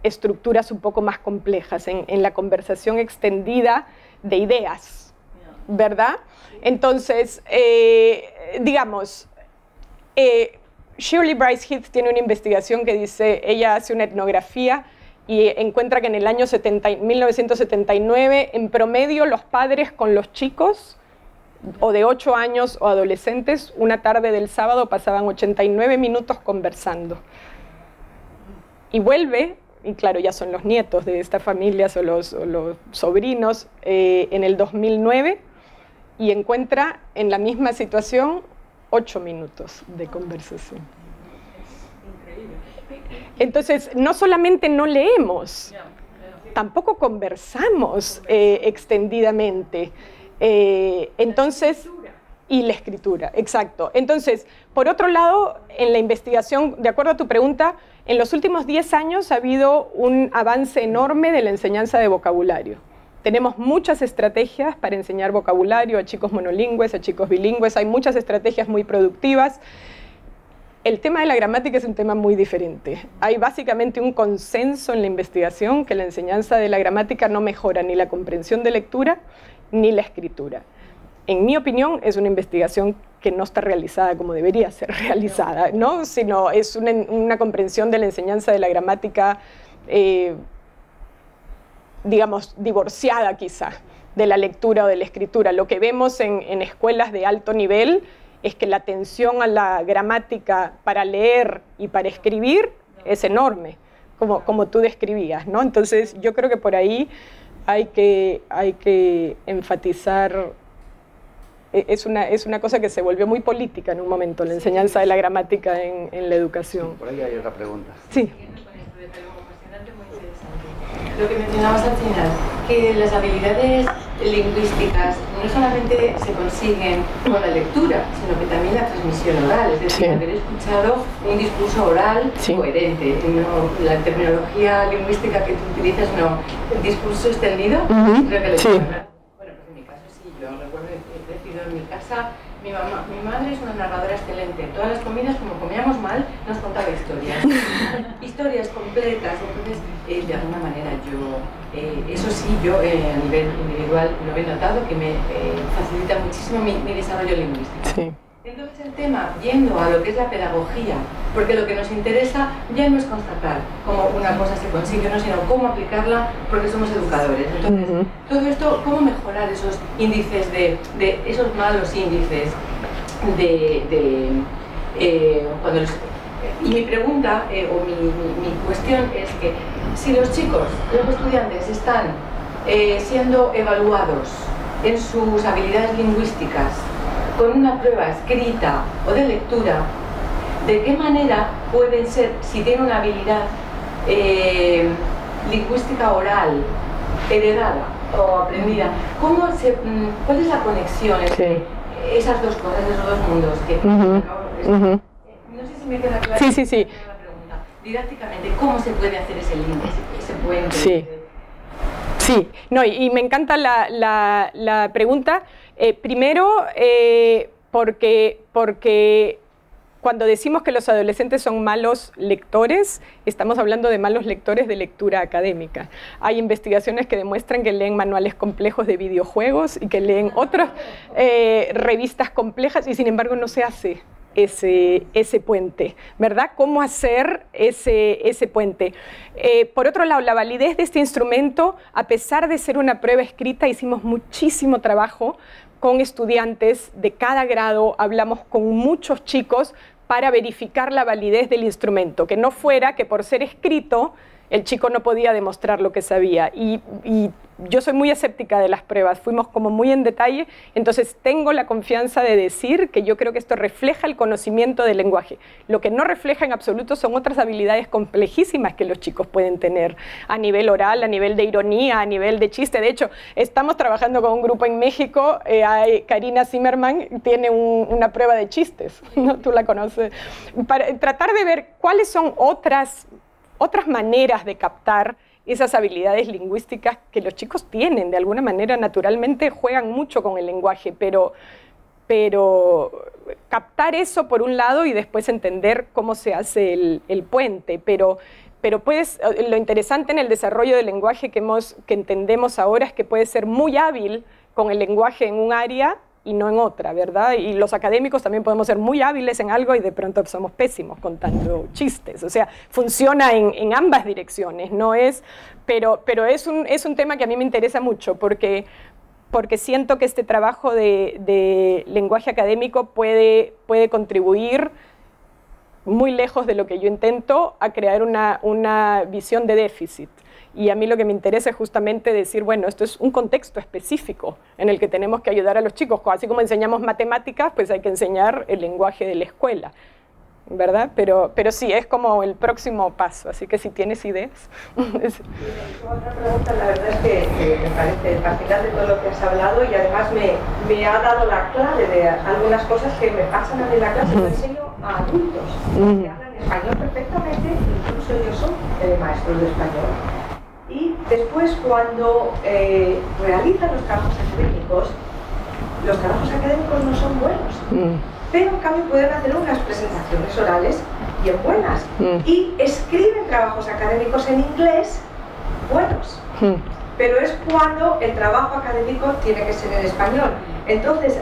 estructuras un poco más complejas, en la conversación extendida de ideas, ¿verdad? Entonces, digamos, Shirley Bryce Heath tiene una investigación que dice, ella hace una etnografía y encuentra que en el año 1979, en promedio, los padres con los chicos, o de 8 años o adolescentes, una tarde del sábado pasaban 89 minutos conversando. Y vuelve y claro, ya son los nietos de estas familias o los sobrinos, en el 2009, y encuentra en la misma situación 8 minutos de conversación. Entonces, no solamente no leemos, tampoco conversamos extendidamente. Entonces, y la escritura, exacto. Entonces, por otro lado, en la investigación, de acuerdo a tu pregunta, en los últimos 10 años ha habido un avance enorme de la enseñanza de vocabulario. Tenemos muchas estrategias para enseñar vocabulario a chicos monolingües, a chicos bilingües, hay muchas estrategias muy productivas. El tema de la gramática es un tema muy diferente. Hay básicamente un consenso en la investigación que la enseñanza de la gramática no mejora ni la comprensión de lectura ni la escritura. En mi opinión, es una investigación que no está realizada como debería ser realizada, ¿no? Sino es una comprensión de la enseñanza de la gramática, digamos, divorciada quizá de la lectura o de la escritura. Lo que vemos en escuelas de alto nivel es que la atención a la gramática para leer y para escribir es enorme, como tú describías, ¿no? Entonces, yo creo que por ahí hay que enfatizar. Es una cosa que se volvió muy política en un momento, la enseñanza de la gramática en la educación. Sí, por ahí hay otra pregunta. Sí. Lo que mencionabas al final, que las habilidades lingüísticas no solamente se consiguen con la lectura, sino que también la transmisión oral, es decir, haber escuchado un discurso oral coherente. No, la terminología lingüística que tú utilizas, no, el discurso extendido, creo que lo bueno, pues en mi caso sí, yo recuerdo que he crecido en mi casa. Mi madre es una narradora excelente. Todas las comidas, como comíamos mal, nos contaba historias. Historias completas. Entonces, de alguna manera, eso sí, yo a nivel individual lo he notado, que me facilita muchísimo mi desarrollo lingüístico. Sí. Entonces, el tema, yendo a lo que es la pedagogía, porque lo que nos interesa ya no es constatar cómo una cosa se consigue, no, sino cómo aplicarla, porque somos educadores. Entonces, todo esto, cómo mejorar esos índices esos malos índices y mi pregunta, o mi cuestión es que si los chicos, los estudiantes están siendo evaluados en sus habilidades lingüísticas con una prueba escrita o de lectura, ¿de qué manera pueden ser, si tienen una habilidad lingüística oral, heredada o aprendida, cuál es la conexión entre esas dos cosas, esos dos mundos? No sé si me queda claro. Sí. La pregunta. Didácticamente, ¿cómo se puede hacer ese link, ese puente? Sí. Sí, no, y me encanta la pregunta. Primero, porque cuando decimos que los adolescentes son malos lectores, estamos hablando de malos lectores de lectura académica. Hay investigaciones que demuestran que leen manuales complejos de videojuegos y que leen otras revistas complejas y sin embargo no se hace ese puente, ¿verdad? ¿Cómo hacer ese puente? Por otro lado, la validez de este instrumento, a pesar de ser una prueba escrita, hicimos muchísimo trabajo con estudiantes de cada grado, hablamos con muchos chicos para verificar la validez del instrumento, que no fuera que por ser escrito el chico no podía demostrar lo que sabía. Y yo soy muy escéptica de las pruebas, fuimos como muy en detalle, entonces tengo la confianza de decir que yo creo que esto refleja el conocimiento del lenguaje. Lo que no refleja en absoluto son otras habilidades complejísimas que los chicos pueden tener a nivel oral, a nivel de ironía, a nivel de chiste. De hecho, estamos trabajando con un grupo en México, Karina Zimmerman tiene una prueba de chistes, ¿no? Tú la conoces, para tratar de ver cuáles son otras maneras de captar esas habilidades lingüísticas que los chicos tienen, de alguna manera naturalmente juegan mucho con el lenguaje, pero captar eso por un lado y después entender cómo se hace el puente, pero lo interesante en el desarrollo del lenguaje que entendemos ahora es que puede ser muy hábil con el lenguaje en un área y no en otra, ¿verdad? Y los académicos también podemos ser muy hábiles en algo y de pronto somos pésimos contando chistes. O sea, funciona en ambas direcciones, ¿no es? Pero es un tema que a mí me interesa mucho porque siento que este trabajo de lenguaje académico puede contribuir muy lejos de lo que yo intento, a crear una visión de déficit. Y a mí lo que me interesa es justamente decir, bueno, esto es un contexto específico en el que tenemos que ayudar a los chicos. Así como enseñamos matemáticas, pues hay que enseñar el lenguaje de la escuela, ¿verdad? Pero sí, es como el próximo paso, así que si tienes ideas. Otra pregunta, la verdad es que me parece fascinante todo lo que has hablado y además me ha dado la clave de algunas cosas que me pasan a mí en la clase. Yo enseño a adultos que hablan español perfectamente, incluso ellos son maestros de español. Y después cuando realizan los trabajos académicos no son buenos. Pero en cambio pueden hacer unas presentaciones orales bien buenas y escriben trabajos académicos en inglés buenos. Pero es cuando el trabajo académico tiene que ser en español. Entonces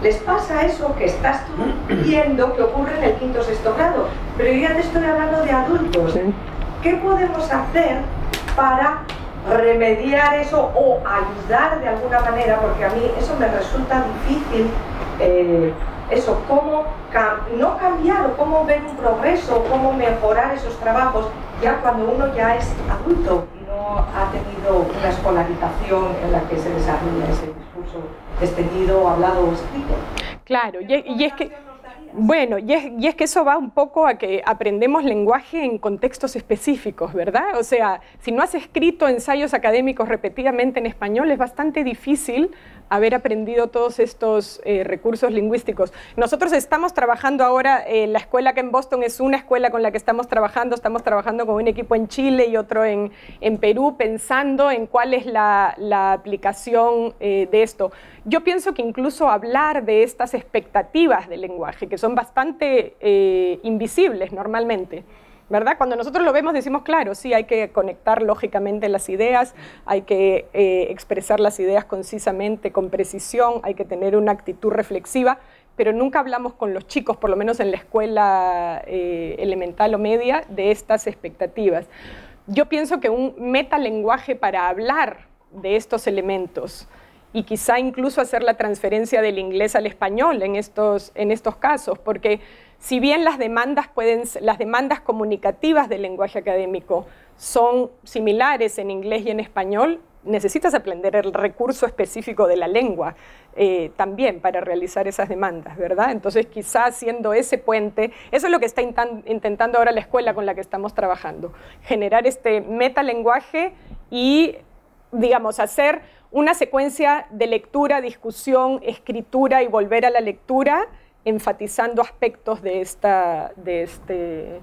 les pasa eso que estás tú viendo que ocurre en el quinto o sexto grado. Pero yo ya te estoy hablando de adultos. ¿Qué podemos hacer para remediar eso o ayudar de alguna manera? Porque a mí eso me resulta difícil. Eso, cómo no cambiar o cómo ver un progreso, cómo mejorar esos trabajos ya cuando uno ya es adulto y no ha tenido una escolarización en la que se desarrolla ese discurso extendido, hablado o escrito. Claro, y es que... Bueno, y es que eso va un poco a que aprendemos lenguaje en contextos específicos, ¿verdad? O sea, si no has escrito ensayos académicos repetidamente en español, es bastante difícil haber aprendido todos estos recursos lingüísticos. Nosotros estamos trabajando ahora, la escuela que en Boston es una escuela con la que estamos trabajando con un equipo en Chile y otro en Perú, pensando en cuál es la aplicación de esto. Yo pienso que incluso hablar de estas expectativas del lenguaje, que son bastante invisibles normalmente, ¿verdad? Cuando nosotros lo vemos decimos, claro, sí, hay que conectar lógicamente las ideas, hay que expresar las ideas concisamente, con precisión, hay que tener una actitud reflexiva, pero nunca hablamos con los chicos, por lo menos en la escuela elemental o media, de estas expectativas. Yo pienso que un metalenguaje para hablar de estos elementos y quizá incluso hacer la transferencia del inglés al español en estos casos, porque si bien las demandas comunicativas del lenguaje académico son similares en inglés y en español, necesitas aprender el recurso específico de la lengua también para realizar esas demandas, ¿verdad? Entonces quizá haciendo ese puente, eso es lo que está intentando ahora la escuela con la que estamos trabajando, generar este metalenguaje y, digamos, hacer una secuencia de lectura, discusión, escritura y volver a la lectura, enfatizando aspectos de este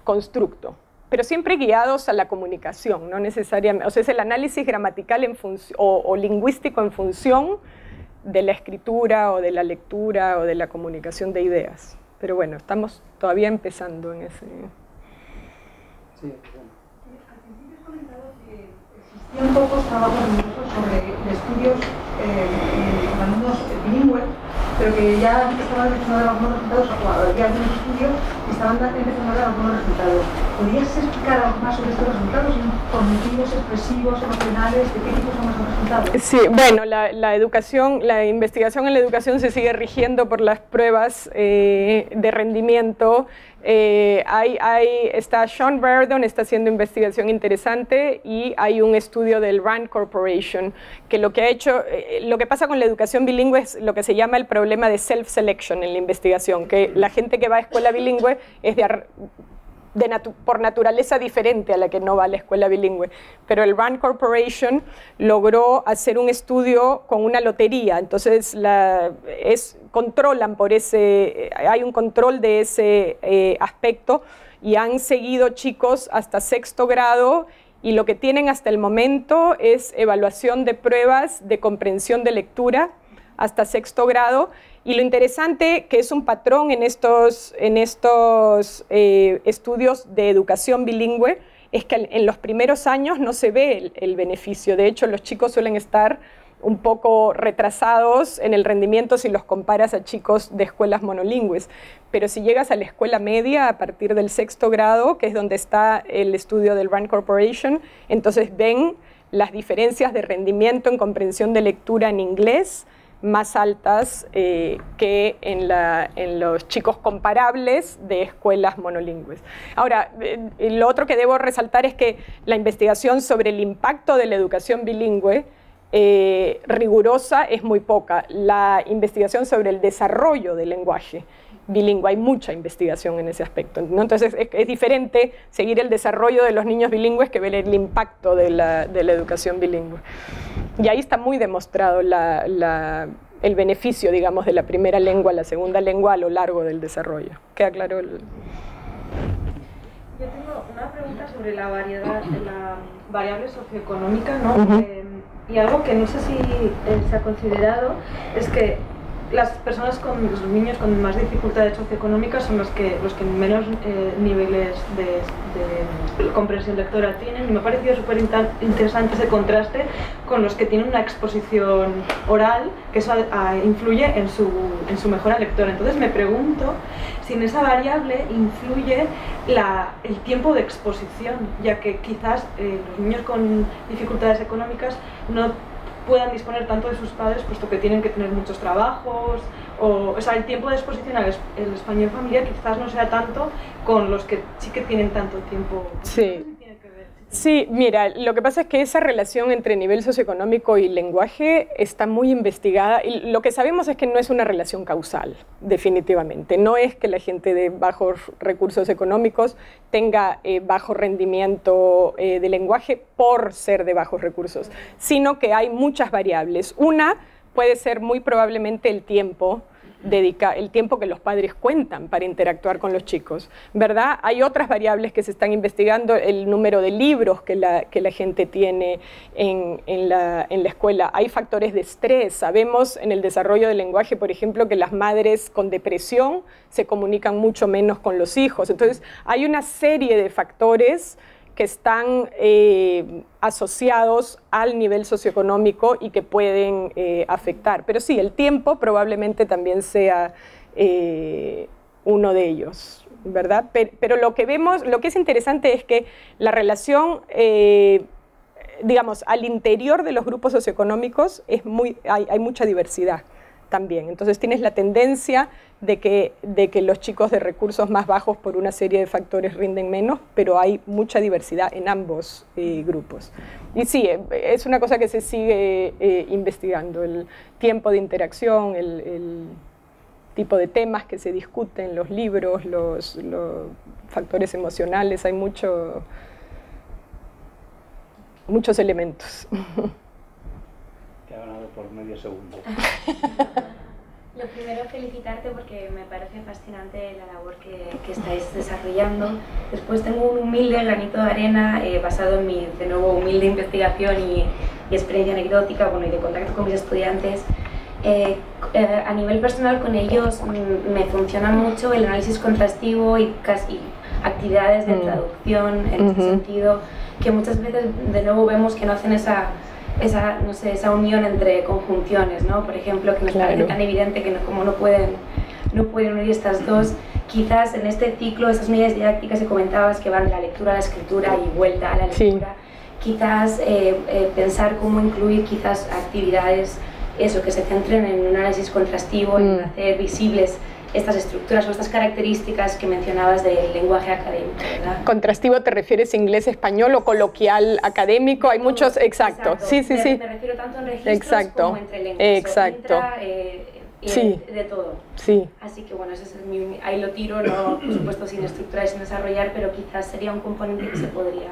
constructo, pero siempre guiados a la comunicación, no necesariamente, o sea, es el análisis gramatical o lingüístico en función de la escritura o de la lectura o de la comunicación de ideas. Pero bueno, estamos todavía empezando en ese... Sí, al principio has comentado que existían pocos trabajos rigurosos sobre estudios con alumnos bilingües, pero que ya estaban empezando a dar algunos resultados, o había algunos estudios que estaban empezando a dar algunos resultados. ¿Podrías explicar algo más sobre estos resultados? ¿Cognitivos, expresivos, emocionales? ¿De qué tipo son los resultados? Sí, bueno, la investigación en la educación se sigue rigiendo por las pruebas de rendimiento. Está Sean Verdon, está haciendo investigación interesante, y hay un estudio del RAND Corporation que lo que ha hecho, lo que pasa con la educación bilingüe es lo que se llama el problema de self-selection en la investigación, que la gente que va a escuela bilingüe es por naturaleza diferente a la que no va a la escuela bilingüe, pero el RAND Corporation logró hacer un estudio con una lotería, entonces controlan hay un control de ese aspecto, y han seguido chicos hasta sexto grado, y lo que tienen hasta el momento es evaluación de pruebas de comprensión de lectura hasta sexto grado. Y lo interesante, que es un patrón en estos estudios de educación bilingüe, es que en los primeros años no se ve el beneficio. De hecho, los chicos suelen estar un poco retrasados en el rendimiento si los comparas a chicos de escuelas monolingües. Pero si llegas a la escuela media, a partir del sexto grado, que es donde está el estudio del RAND Corporation, entonces ven las diferencias de rendimiento en comprensión de lectura en inglés más altas que en los chicos comparables de escuelas monolingües. Ahora, lo otro que debo resaltar es que la investigación sobre el impacto de la educación bilingüe rigurosa es muy poca. La investigación sobre el desarrollo del lenguaje bilingüe, hay mucha investigación en ese aspecto, ¿no? Entonces es diferente seguir el desarrollo de los niños bilingües que ver el impacto de la educación bilingüe. Y ahí está muy demostrado el beneficio, digamos, de la primera lengua a la segunda lengua a lo largo del desarrollo. ¿Queda claro? Yo tengo una pregunta sobre la variable socioeconómica, ¿no? Y algo que no sé si se ha considerado es que los niños con más dificultades socioeconómicas son los que menos niveles de comprensión lectora tienen, y me ha parecido súper interesante ese contraste con los que tienen una exposición oral, que eso influye en su mejora lectora. Entonces me pregunto si en esa variable influye el tiempo de exposición, ya que quizás los niños con dificultades económicas no puedan disponer tanto de sus padres, puesto que tienen que tener muchos trabajos, o sea, el tiempo de exposición al español familiar quizás no sea tanto con los que sí que tienen tanto tiempo. Sí. Sí, mira, lo que pasa es que esa relación entre nivel socioeconómico y lenguaje está muy investigada, y lo que sabemos es que no es una relación causal, definitivamente. No es que la gente de bajos recursos económicos tenga bajo rendimiento de lenguaje por ser de bajos recursos, sino que hay muchas variables. Una puede ser muy probablemente el tiempo que los padres cuentan para interactuar con los chicos, ¿verdad? Hay otras variables que se están investigando, el número de libros que la gente tiene en la escuela. Hay factores de estrés. Sabemos en el desarrollo del lenguaje, por ejemplo, que las madres con depresión se comunican mucho menos con los hijos. Entonces, hay una serie de factores que están asociados al nivel socioeconómico y que pueden afectar. Pero sí, el tiempo probablemente también sea uno de ellos, ¿verdad? Pero lo que vemos, lo que es interesante es que la relación, digamos, al interior de los grupos socioeconómicos hay mucha diversidad también. Entonces tienes la tendencia de que los chicos de recursos más bajos por una serie de factores rinden menos, pero hay mucha diversidad en ambos grupos. Y sí, es una cosa que se sigue investigando, el tiempo de interacción, el tipo de temas que se discuten, los libros, los factores emocionales, hay muchos elementos. Te ha ganado por medio segundo. Lo primero, felicitarte porque me parece fascinante la labor que estáis desarrollando. Después tengo un humilde granito de arena basado en mi, de nuevo, humilde investigación y experiencia anecdótica, bueno, y de contacto con mis estudiantes. A nivel personal con ellos me funciona mucho el análisis contrastivo y casi actividades de traducción en ese sentido, que muchas veces de nuevo vemos que no hacen esa unión entre conjunciones, ¿no? Por ejemplo, que nos parece tan evidente que como no pueden unir estas dos. Quizás en este ciclo, esas unidades didácticas que comentabas que van de la lectura a la escritura y vuelta a la lectura, quizás pensar cómo incluir quizás actividades que se centren en un análisis contrastivo, en hacer visibles estas estructuras o estas características que mencionabas del lenguaje académico, ¿verdad? ¿Contrastivo te refieres inglés-español o coloquial académico? Hay muchos, exacto. Sí. Me refiero tanto en registros como entre lenguas. Exacto. De todo. Sí. Así que bueno, ese es ahí lo tiro, no, por supuesto sin estructurar y sin desarrollar, pero quizás sería un componente que se podría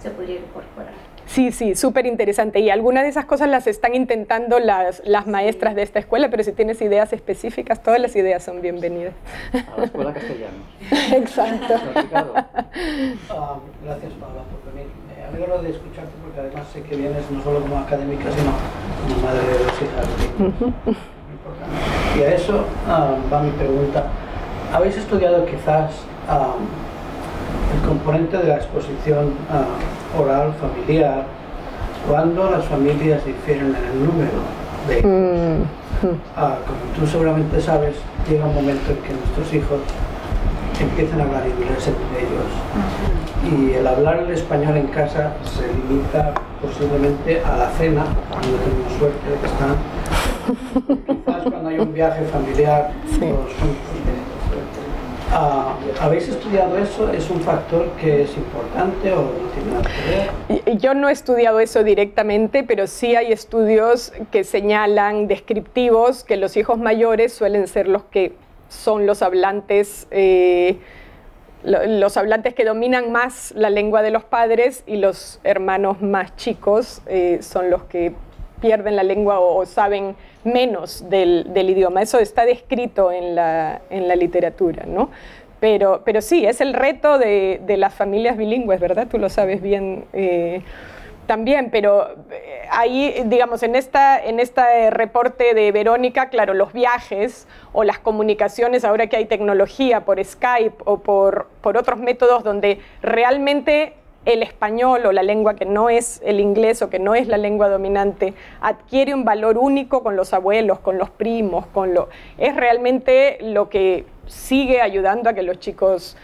incorporar. Sí, súper interesante. Y algunas de esas cosas las están intentando las maestras de esta escuela, pero si tienes ideas específicas, todas las ideas son bienvenidas. A la escuela castellana. Exacto. Gracias, Paula, por venir. Me alegro de escucharte porque además sé que vienes no solo como académica, sino como madre de dos hijas. Y a eso va mi pregunta. ¿Habéis estudiado quizás el componente de la exposición oral familiar cuando las familias difieren en el número de hijos? Como tú seguramente sabes, llega un momento en que nuestros hijos empiezan a hablar inglés entre ellos y el hablar el español en casa se limita posiblemente a la cena, cuando tenemos suerte de que están, Quizás cuando hay un viaje familiar, Sí. todos juntos. ¿Habéis estudiado eso? ¿Es un factor que es importante o no tiene nada que ver? Yo no he estudiado eso directamente, pero sí hay estudios que señalan descriptivos que los hijos mayores suelen ser los que son los hablantes que dominan más la lengua de los padres, y los hermanos más chicos son los que pierden la lengua o saben menos del idioma. Eso está descrito en la literatura, ¿no? Pero sí, es el reto de las familias bilingües, ¿verdad? Tú lo sabes bien también, pero ahí, digamos, en este reporte de Verónica, claro, los viajes o las comunicaciones, ahora que hay tecnología por Skype o por otros métodos donde realmente el español o la lengua que no es el inglés o que no es la lengua dominante adquiere un valor único con los abuelos, con los primos, es realmente lo que sigue ayudando a que los chicos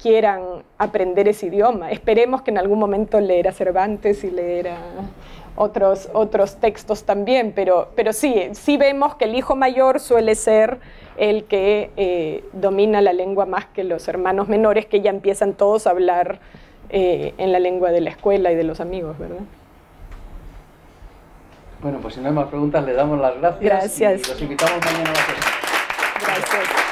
quieran aprender ese idioma. Esperemos que en algún momento leer a Cervantes y leer a otros textos también, pero sí vemos que el hijo mayor suele ser el que domina la lengua más que los hermanos menores, que ya empiezan todos a hablar en la lengua de la escuela y de los amigos, ¿verdad? Bueno, pues si no hay más preguntas, le damos las gracias. Gracias. Y los invitamos mañana a la sesión. Gracias.